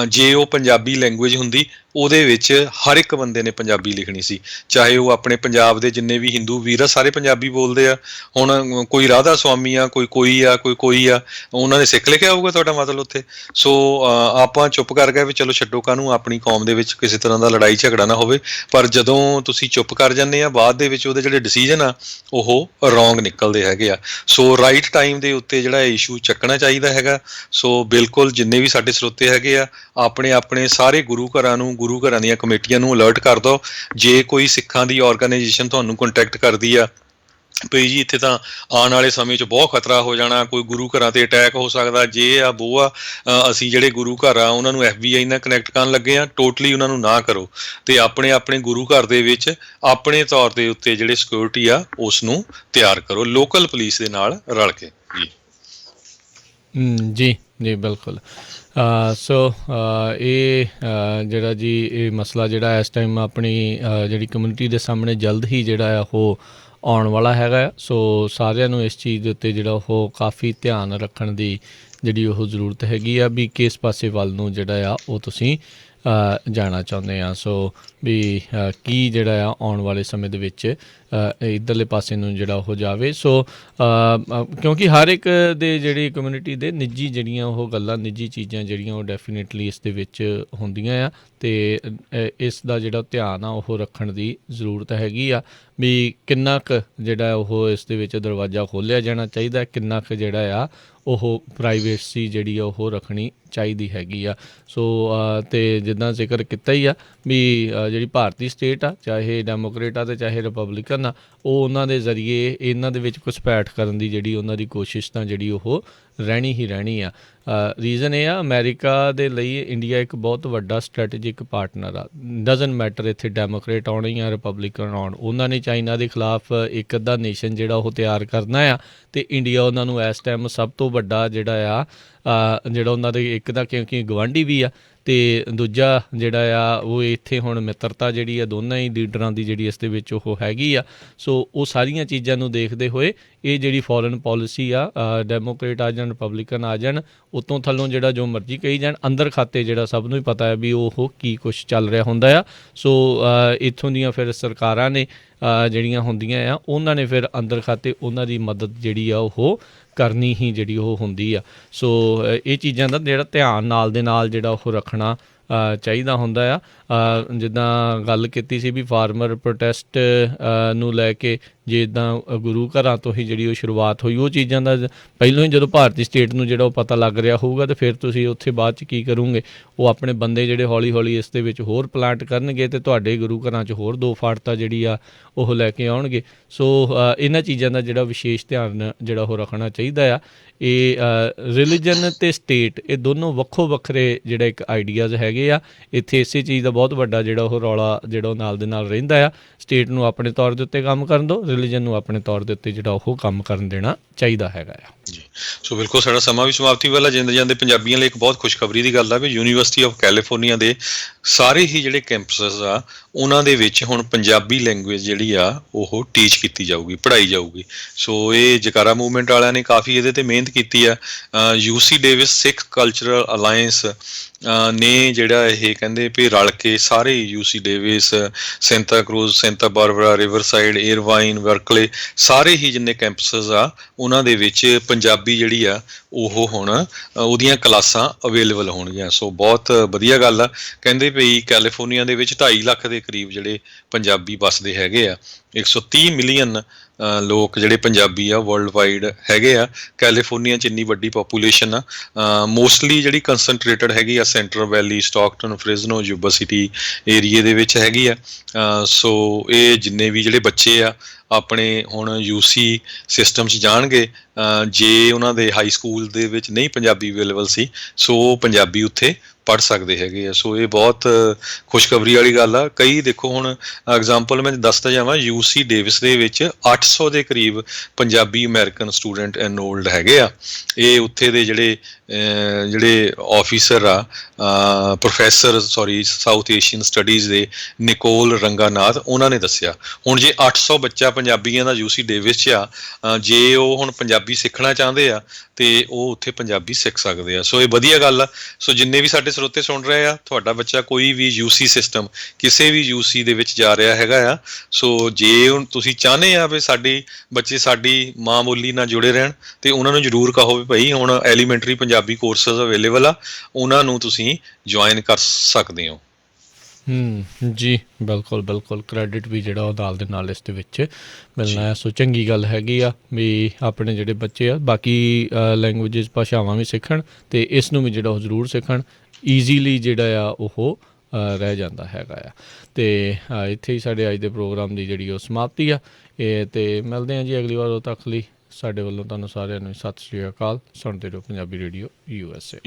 ਜੇ ਉਹ ਪੰਜਾਬੀ ਲੈਂਗੁਏਜ ਹੁੰਦੀ ਉਹਦੇ ਵਿੱਚ ਹਰ ਇੱਕ ਬੰਦੇ ਨੇ ਪੰਜਾਬੀ ਲਿਖਣੀ ਸੀ, ਚਾਹੇ ਉਹ ਆਪਣੇ ਪੰਜਾਬ ਦੇ ਜਿੰਨੇ ਵੀ ਹਿੰਦੂ ਵੀਰ ਆ ਸਾਰੇ ਪੰਜਾਬੀ ਬੋਲਦੇ ਆ। ਹੁਣ ਕੋਈ ਰਾਧਾ ਸੁਆਮੀ ਆ, ਕੋਈ ਆ, ਕੋਈ ਆ, ਉਹਨਾਂ ਨੇ ਸਿੱਖ ਲਿਖਿਆ ਹੋਊਗਾ ਤੁਹਾਡਾ ਮਤਲਬ ਉੱਥੇ। ਸੋ ਆਪਾਂ ਚੁੱਪ ਕਰ ਗਏ ਵੀ ਚਲੋ ਛੱਡੋ, ਕਾਹਨੂੰ ਆਪਣੀ ਕੌਮ ਦੇ ਵਿੱਚ ਕਿਸੇ ਤਰ੍ਹਾਂ ਦਾ ਲੜਾਈ ਝਗੜਾ ਨਾ ਹੋਵੇ। ਪਰ ਜਦੋਂ ਤੁਸੀਂ ਚੁੱਪ ਕਰ ਜਾਂਦੇ ਆ, ਬਾਅਦ ਦੇ ਵਿੱਚ ਉਹਦੇ ਜਿਹੜੇ ਡਿਸੀਜਨ ਆ ਉਹ ਰੋਂਗ ਨਿਕਲਦੇ ਹੈਗੇ ਆ। ਸੋ ਰਾਈਟ ਟਾਈਮ ਦੇ ਉੱਤੇ ਜਿਹੜਾ ਇਸ਼ੂ ਚੱਕਣਾ ਚਾਹੀਦਾ ਹੈਗਾ। ਸੋ ਬਿਲਕੁਲ ਜਿੰਨੇ ਵੀ ਸਾਡੇ ਸਰੋਤੇ ਹੈਗੇ ਆ, ਆਪਣੇ ਆਪਣੇ ਸਾਰੇ ਗੁਰੂ ਘਰਾਂ ਨੂੰ, ਗੁਰੂ ਘਰਾਂ ਦੀਆਂ ਕਮੇਟੀਆਂ ਨੂੰ ਅਲਰਟ ਕਰ ਦਿਓ। ਜੇ ਕੋਈ ਸਿੱਖਾਂ ਦੀ ਆਰਗੇਨਾਈਜੇਸ਼ਨ ਤੁਹਾਨੂੰ ਕੰਟੈਕਟ ਕਰਦੀ ਆ ਵੀ ਜੀ ਇੱਥੇ ਤਾਂ ਆਉਣ ਵਾਲੇ ਸਮੇਂ 'ਚ ਬਹੁਤ ਖਤਰਾ ਹੋ ਜਾਣਾ, ਕੋਈ ਗੁਰੂ ਘਰਾਂ ਤੇ ਅਟੈਕ ਹੋ ਸਕਦਾ, ਜੇ ਆ ਬੋ ਆ, ਅਸੀਂ ਜਿਹੜੇ ਗੁਰੂ ਘਰ ਆ ਉਹਨਾਂ ਨੂੰ FBI ਨਾਲ ਕਨੈਕਟ ਕਰਨ ਲੱਗੇ ਆ, ਟੋਟਲੀ ਉਹਨਾਂ ਨੂੰ ਨਾ ਕਰੋ ਤੇ ਆਪਣੇ ਆਪਣੇ ਗੁਰੂ ਘਰ ਦੇ ਵਿੱਚ ਆਪਣੇ ਤੌਰ ਦੇ ਉੱਤੇ ਜਿਹੜੇ ਸਿਕਿਉਰਿਟੀ ਆ ਉਸ ਨੂੰ ਤਿਆਰ ਕਰੋ, ਲੋਕਲ ਪੁਲਿਸ ਦੇ ਨਾਲ ਰਲ ਕੇ। ਜੀ ਜੀ ਬਿਲਕੁਲ। ਸੋ ਇਹ ਜਿਹੜਾ ਜੀ ਇਹ ਮਸਲਾ ਜਿਹੜਾ ਇਸ ਟਾਈਮ ਆਪਣੀ ਜਿਹੜੀ ਕਮਿਊਨਿਟੀ ਦੇ ਸਾਹਮਣੇ ਜਲਦ ਹੀ ਜਿਹੜਾ ਆ ਉਹ ਆਉਣ ਵਾਲਾ ਹੈਗਾ। ਸੋ ਸਾਰਿਆਂ ਨੂੰ ਇਸ ਚੀਜ਼ ਦੇ ਉੱਤੇ ਜਿਹੜਾ ਉਹ ਕਾਫੀ ਧਿਆਨ ਰੱਖਣ ਦੀ ਜਿਹੜੀ ਉਹ ਜ਼ਰੂਰਤ ਹੈਗੀ ਆ ਵੀ ਕਿਸ ਪਾਸੇ ਵੱਲ ਨੂੰ ਜਿਹੜਾ ਆ ਉਹ ਤੁਸੀਂ ਜਾਣਾ ਚਾਹੁੰਦੇ ਆ। ਸੋ ਵੀ ਕੀ ਜਿਹੜਾ ਆ ਆਉਣ ਵਾਲੇ ਸਮੇਂ ਦੇ ਵਿੱਚ ਇੱਧਰਲੇ ਪਾਸੇ ਨੂੰ ਜਿਹੜਾ ਉਹ ਜਾਵੇ। ਸੋ ਕਿਉਂਕਿ ਹਰ ਇੱਕ ਦੇ ਜਿਹੜੀ ਕਮਿਊਨਿਟੀ ਦੇ ਨਿੱਜੀ ਜਿਹੜੀਆਂ ਉਹ ਗੱਲਾਂ, ਨਿੱਜੀ ਚੀਜ਼ਾਂ ਜਿਹੜੀਆਂ ਉਹ ਡੈਫੀਨੇਟਲੀ ਇਸ ਦੇ ਵਿੱਚ ਹੁੰਦੀਆਂ ਆ ਅਤੇ ਇਸ ਦਾ ਜਿਹੜਾ ਧਿਆਨ ਆ ਉਹ ਰੱਖਣ ਦੀ ਜ਼ਰੂਰਤ ਹੈਗੀ ਆ ਵੀ ਕਿੰਨਾ ਕੁ ਜਿਹੜਾ ਉਹ ਇਸ ਦੇ ਵਿੱਚ ਦਰਵਾਜ਼ਾ ਖੋਲ੍ਹਿਆ ਜਾਣਾ ਚਾਹੀਦਾ, ਕਿੰਨਾ ਕੁ ਜਿਹੜਾ ਆ ਉਹ ਪ੍ਰਾਈਵੇਸੀ ਜਿਹੜੀ ਆ ਉਹ ਰੱਖਣੀ ਚਾਹੀਦੀ ਹੈਗੀ ਆ। ਸੋ ਅਤੇ ਜਿੱਦਾਂ ਜ਼ਿਕਰ ਕੀਤਾ ਹੀ ਆ ਵੀ ਜਿਹੜੀ ਭਾਰਤੀ ਸਟੇਟ ਆ, ਚਾਹੇ ਡੈਮੋਕਰੇਟ ਆ ਅਤੇ ਚਾਹੇ ਰਿਪਬਲਿਕਨ ਆ, ਉਹ ਉਹਨਾਂ ਦੇ ਜ਼ਰੀਏ ਇਹਨਾਂ ਦੇ ਵਿੱਚ ਘੁਸਪੈਠ ਕਰਨ ਦੀ ਜਿਹੜੀ ਉਹਨਾਂ ਦੀ ਕੋਸ਼ਿਸ਼ ਤਾਂ ਜਿਹੜੀ ਉਹ ਰਹਿਣੀ ਹੀ ਰਹਿਣੀ ਆ। ਰੀਜ਼ਨ ਇਹ ਆ, ਅਮੈਰੀਕਾ ਦੇ ਲਈ ਇੰਡੀਆ ਇੱਕ ਬਹੁਤ ਵੱਡਾ ਸਟ੍ਰੈਟੇਜਿਕ ਪਾਰਟਨਰ ਆ। ਡਜ਼ਨਟ ਮੈਟਰ ਇੱਥੇ ਡੈਮੋਕਰੇਟ ਆਉਣ ਜਾਂ ਰਿਪਬਲਿਕਨ ਆਉਣ, ਉਹਨਾਂ ਨੇ ਚਾਈਨਾ ਦੇ ਖਿਲਾਫ ਇੱਕ ਅੱਧਾ ਨੇਸ਼ਨ ਜਿਹੜਾ ਉਹ ਤਿਆਰ ਕਰਨਾ ਆ ਅਤੇ ਇੰਡੀਆ ਉਹਨਾਂ ਨੂੰ ਇਸ ਟਾਈਮ ਸਭ ਤੋਂ ਵੱਡਾ ਜਿਹੜਾ ਆ ਜਿਹੜਾ ਉਹਨਾਂ ਦੇ ਇੱਕ ਦਾ ਕਿਉਂਕਿ ਗਵਾਂਢੀ ਵੀ ਆ ਅਤੇ ਦੂਜਾ ਜਿਹੜਾ ਆ ਉਹ ਇੱਥੇ ਹੁਣ ਮਿੱਤਰਤਾ ਜਿਹੜੀ ਆ ਦੋਨਾਂ ਹੀ ਲੀਡਰਾਂ ਦੀ ਜਿਹੜੀ ਇਸ ਦੇ ਵਿੱਚ ਉਹ ਹੈਗੀ ਆ। ਸੋ ਉਹ ਸਾਰੀਆਂ ਚੀਜ਼ਾਂ ਨੂੰ ਦੇਖਦੇ ਹੋਏ ਇਹ ਜਿਹੜੀ ਫੋਰਨ ਪੋਲਿਸੀ ਆ, ਡੈਮੋਕਰੇਟ ਆ ਜਾਣ, ਰਿਪਬਲਿਕਨ ਆ ਜਾਣ, ਉੱਤੋਂ ਥੱਲੋਂ ਜਿਹੜਾ ਜੋ ਮਰਜ਼ੀ ਕਹੀ ਜਾਣ, ਅੰਦਰ ਖਾਤੇ ਜਿਹੜਾ ਸਭ ਨੂੰ ਹੀ ਪਤਾ ਹੈ ਵੀ ਉਹ ਕੀ ਕੁਛ ਚੱਲ ਰਿਹਾ ਹੁੰਦਾ ਆ। ਸੋ ਇੱਥੋਂ ਦੀਆਂ ਫਿਰ ਸਰਕਾਰਾਂ ਨੇ ਜਿਹੜੀਆਂ ਹੁੰਦੀਆਂ ਆ, ਉਹਨਾਂ ਨੇ ਫਿਰ ਅੰਦਰ ਖਾਤੇ ਉਹਨਾਂ ਦੀ ਮਦਦ ਜਿਹੜੀ ਆ ਉਹ ਕਰਨੀ ਹੀ ਜਿਹੜੀ ਉਹ ਹੁੰਦੀ ਆ। ਸੋ ਇਹ ਚੀਜ਼ਾਂ ਦਾ ਜਿਹੜਾ ਧਿਆਨ ਨਾਲ ਦੇ ਨਾਲ ਜਿਹੜਾ ਉਹ ਰੱਖਣਾ ਚਾਹੀਦਾ ਹੁੰਦਾ ਆ। ਜਿੱਦਾਂ ਗੱਲ ਕੀਤੀ ਸੀ ਵੀ ਫਾਰਮਰ ਪ੍ਰੋਟੈਸਟ ਨੂੰ ਲੈ ਕੇ ਜਿੱਦਾਂ ਗੁਰੂ ਘਰਾਂ ਤੋਂ ਹੀ ਜਿਹੜੀ ਉਹ ਸ਼ੁਰੂਆਤ ਹੋਈ, ਉਹ ਚੀਜ਼ਾਂ ਦਾ ਪਹਿਲਾਂ ਹੀ ਜਦੋਂ ਭਾਰਤੀ ਸਟੇਟ ਨੂੰ ਜਿਹੜਾ ਉਹ ਪਤਾ ਲੱਗ ਰਿਹਾ ਹੋਊਗਾ ਤਾਂ ਫਿਰ ਤੁਸੀਂ ਉੱਥੇ ਬਾਅਦ 'ਚ ਕੀ ਕਰੋਗੇ, ਉਹ ਆਪਣੇ ਬੰਦੇ ਜਿਹੜੇ ਹੌਲੀ ਹੌਲੀ ਇਸ ਦੇ ਵਿੱਚ ਹੋਰ ਪਲਾਂਟ ਕਰਨਗੇ ਅਤੇ ਤੁਹਾਡੇ ਗੁਰੂ ਘਰਾਂ 'ਚ ਹੋਰ ਦੋ ਫਾੜਤਾ ਜਿਹੜੀ ਆ ਉਹ ਲੈ ਕੇ ਆਉਣਗੇ। ਸੋ ਇਹਨਾਂ ਚੀਜ਼ਾਂ ਦਾ ਜਿਹੜਾ ਵਿਸ਼ੇਸ਼ ਧਿਆਨ ਜਿਹੜਾ ਉਹ ਰੱਖਣਾ ਚਾਹੀਦਾ ਆ। ਇਹ ਰਿਲੀਜਨ ਅਤੇ ਸਟੇਟ ਇਹ ਦੋਨੋਂ ਵੱਖੋ ਵੱਖਰੇ ਜਿਹੜਾ ਇੱਕ ਆਈਡੀਆਜ਼ ਹੈਗੇ ਆ। ਇੱਥੇ ਇਸੇ ਚੀਜ਼ ਦਾ ਬਹੁਤ ਵੱਡਾ ਜਿਹੜਾ ਉਹ ਰੌਲਾ ਜਿਹੜਾ ਉਹ ਨਾਲ ਦੇ ਨਾਲ ਰਹਿੰਦਾ ਆ। ਸਟੇਟ ਨੂੰ ਆਪਣੇ ਤੌਰ ਦੇ ਉੱਤੇ ਕੰਮ ਕਰਨ ਦਿਓ, ਰਿਲੀਜਨ ਨੂੰ ਆਪਣੇ ਤੌਰ ਦੇ ਉੱਤੇ ਜਿਹੜਾ ਉਹ ਕੰਮ ਕਰਨ ਦੇਣਾ ਚਾਹੀਦਾ ਹੈਗਾ ਆ ਜੀ। ਸੋ ਬਿਲਕੁਲ ਸਾਡਾ ਸਮਾਂ ਵੀ ਸਮਾਪਤੀ ਵਾਲਾ। ਜਾਂਦੇ ਜਾਂਦੇ ਪੰਜਾਬੀਆਂ ਲਈ ਇੱਕ ਬਹੁਤ ਖੁਸ਼ਖਬਰੀ ਦੀ ਗੱਲ ਆ ਵੀ ਯੂਨੀਵਰਸਿਟੀ ਆਫ ਕੈਲੀਫੋਰਨੀਆ ਦੇ ਸਾਰੇ ਹੀ ਜਿਹੜੇ ਕੈਂਪਸਸ ਆ ਉਹਨਾਂ ਦੇ ਵਿੱਚ ਹੁਣ ਪੰਜਾਬੀ ਲੈਂਗੁਏਜ ਜਿਹੜੀ ਆ ਉਹ ਟੀਚ ਕੀਤੀ ਜਾਊਗੀ, ਪੜ੍ਹਾਈ ਜਾਊਗੀ। ਸੋ ਇਹ ਜਕਾਰਾ ਮੂਵਮੈਂਟ ਵਾਲਿਆਂ ਨੇ ਕਾਫੀ ਇਹਦੇ 'ਤੇ ਮਿਹਨਤ ਕੀਤੀ ਆ। UC Davis Sikh cultural alliance ਨੇ ਜਿਹੜਾ ਇਹ ਕਹਿੰਦੇ ਵੀ ਰਲ ਕੇ ਸਾਰੇ UC Davis, Santa Cruz, Santa Barbara, Riverside, Irvine, Berkeley ਸਾਰੇ ਹੀ ਜਿੰਨੇ ਕੈਂਪਸਸ ਆ ਉਹਨਾਂ ਦੇ ਵਿੱਚ ਪੰਜਾਬੀ ਜਿਹੜੀ ਆ ਉਹ ਹੁਣ ਉਹਦੀਆਂ ਕਲਾਸਾਂ ਅਵੇਲੇਬਲ ਹੋਣਗੀਆਂ। ਸੋ ਬਹੁਤ ਵਧੀਆ ਗੱਲ ਆ। ਕਹਿੰਦੇ ਪਈ ਕੈਲੀਫੋਰਨੀਆ ਦੇ ਵਿੱਚ 2.5 ਲੱਖ ਦੇ ਕਰੀਬ ਜਿਹੜੇ ਪੰਜਾਬੀ ਵੱਸਦੇ ਹੈਗੇ ਆ। 130 ਮਿਲੀਅਨ ਲੋਕ ਜਿਹੜੇ ਪੰਜਾਬੀ ਆ ਵਰਲਡ ਵਾਈਡ ਹੈਗੇ ਆ। ਕੈਲੀਫੋਰਨੀਆ 'ਚ ਇੰਨੀ ਵੱਡੀ ਪਾਪੂਲੇਸ਼ਨ ਆ। ਮੋਸਟਲੀ ਜਿਹੜੀ ਕੰਸਨਟਰੇਟਡ ਹੈਗੀ ਆ ਸੈਂਟਰਲ ਵੈਲੀ, ਸਟਾਕਟਨ, ਫ੍ਰਿਜ਼ਨੋ, ਯੂਬਾ ਸਿਟੀ ਏਰੀਏ ਦੇ ਵਿੱਚ ਹੈਗੀ ਆ। ਸੋ ਇਹ ਜਿੰਨੇ ਵੀ ਜਿਹੜੇ ਬੱਚੇ ਆ ਆਪਣੇ ਹੁਣ UC ਸਿਸਟਮ 'ਚ ਜਾਣਗੇ। ਜੇ ਉਹਨਾਂ ਦੇ ਹਾਈ ਸਕੂਲ ਦੇ ਵਿੱਚ ਨਹੀਂ ਪੰਜਾਬੀ ਅਵੇਲੇਬਲ ਸੀ, ਸੋ ਉਹ ਪੰਜਾਬੀ ਉੱਥੇ ਪੜ੍ਹ ਸਕਦੇ ਹੈਗੇ ਆ। ਸੋ ਇਹ ਬਹੁਤ ਖੁਸ਼ਖਬਰੀ ਵਾਲੀ ਗੱਲ ਆ। ਕਈ ਦੇਖੋ ਹੁਣ ਐਗਜ਼ਾਮਪਲ ਮੈਂ ਦੱਸਦਾ ਜਾਵਾਂ, UC ਡੇਵਿਸ ਦੇ ਵਿੱਚ 800 ਦੇ ਕਰੀਬ ਪੰਜਾਬੀ ਅਮਰੀਕਨ ਸਟੂਡੈਂਟ ਐਨਰੋਲਡ ਹੈਗੇ ਆ। ਇਹ ਉੱਥੇ ਦੇ ਜਿਹੜੇ ਆਫਿਸਰ ਆ, ਪ੍ਰੋਫੈਸਰ ਸਾਊਥ ਏਸ਼ੀਅਨ ਸਟੱਡੀਜ਼ ਦੇ ਨਿਕੋਲ ਰੰਗਾਨਾਥ, ਉਹਨਾਂ ਨੇ ਦੱਸਿਆ। ਹੁਣ ਜੇ 800 ਬੱਚਾ ਪੰਜਾਬੀਆਂ ਦਾ UC ਡੇਵਿਸ ਚ ਆ, ਜੇ ਉਹ ਹੁਣ ਪੰਜਾਬੀ ਸਿੱਖਣਾ ਚਾਹੁੰਦੇ ਆ ਤੇ ਉਹ ਉੱਥੇ ਪੰਜਾਬੀ ਸਿੱਖ ਸਕਦੇ ਆ। ਸੋ ਇਹ ਵਧੀਆ ਗੱਲ ਆ। ਸੋ ਜਿੰਨੇ ਵੀ ਸਾਡੇ ਸਰੋਤੇ ਸੁਣ ਰਹੇ ਆ, ਤੁਹਾਡਾ ਬੱਚਾ ਕੋਈ ਵੀ UC ਸਿਸਟਮ ਕਿਸੇ ਵੀ UC ਦੇ ਵਿੱਚ ਜਾ ਰਿਹਾ ਹੈਗਾ ਆ, ਸੋ ਜੇ ਹੁਣ ਤੁਸੀਂ ਚਾਹੁੰਦੇ ਆ ਵੀ ਸਾਡੇ ਬੱਚੇ ਸਾਡੀ ਮਾਂ ਬੋਲੀ ਨਾਲ ਜੁੜੇ ਰਹਿਣ, ਤੇ ਉਹਨਾਂ ਨੂੰ ਜ਼ਰੂਰ ਕਹੋ ਵੀ ਭਾਈ ਹੁਣ ਐਲੀਮੈਂਟਰੀ ਪੰਜਾਬੀ ਕੋਰਸਸ ਅਵੇਲੇਬਲ ਆ, ਉਹਨਾਂ ਨੂੰ ਤੁਸੀਂ ਜੁਆਇਨ ਕਰ ਸਕਦੇ ਹੋ। ਜੀ ਬਿਲਕੁਲ ਬਿਲਕੁਲ, ਕ੍ਰੈਡਿਟ ਵੀ ਜਿਹੜਾ ਉਹ ਨਾਲ ਇਸ ਦੇ ਵਿੱਚ ਮਿਲਣਾ ਹੈ। ਸੋ ਚੰਗੀ ਗੱਲ ਹੈਗੀ ਆ ਵੀ ਆਪਣੇ ਜਿਹੜੇ ਬੱਚੇ ਆ ਬਾਕੀ ਲੈਂਗੁਏਜਿਸ, ਭਾਸ਼ਾਵਾਂ ਵੀ ਸਿੱਖਣ ਅਤੇ ਇਸ ਨੂੰ ਵੀ ਜਿਹੜਾ ਉਹ ਜ਼ਰੂਰ ਸਿੱਖਣ। ਈਜ਼ੀਲੀ ਜਿਹੜਾ ਆ ਉਹ ਰਹਿ ਜਾਂਦਾ ਹੈਗਾ ਆ। ਅਤੇ ਇੱਥੇ ਹੀ ਸਾਡੇ ਅੱਜ ਦੇ ਪ੍ਰੋਗਰਾਮ ਦੀ ਜਿਹੜੀ ਉਹ ਸਮਾਪਤੀ ਆ। ਇਹ ਅਤੇ ਮਿਲਦੇ ਹਾਂ ਜੀ ਅਗਲੀ ਵਾਰ। ਉਦੋਂ ਤੱਕ ਲਈ ਸਾਡੇ ਵੱਲੋਂ ਤੁਹਾਨੂੰ ਸਾਰਿਆਂ ਨੂੰ ਸਤਿ ਸ਼੍ਰੀ ਅਕਾਲ। ਸੁਣਦੇ ਰਹੋ ਪੰਜਾਬੀ ਰੇਡੀਓ USA।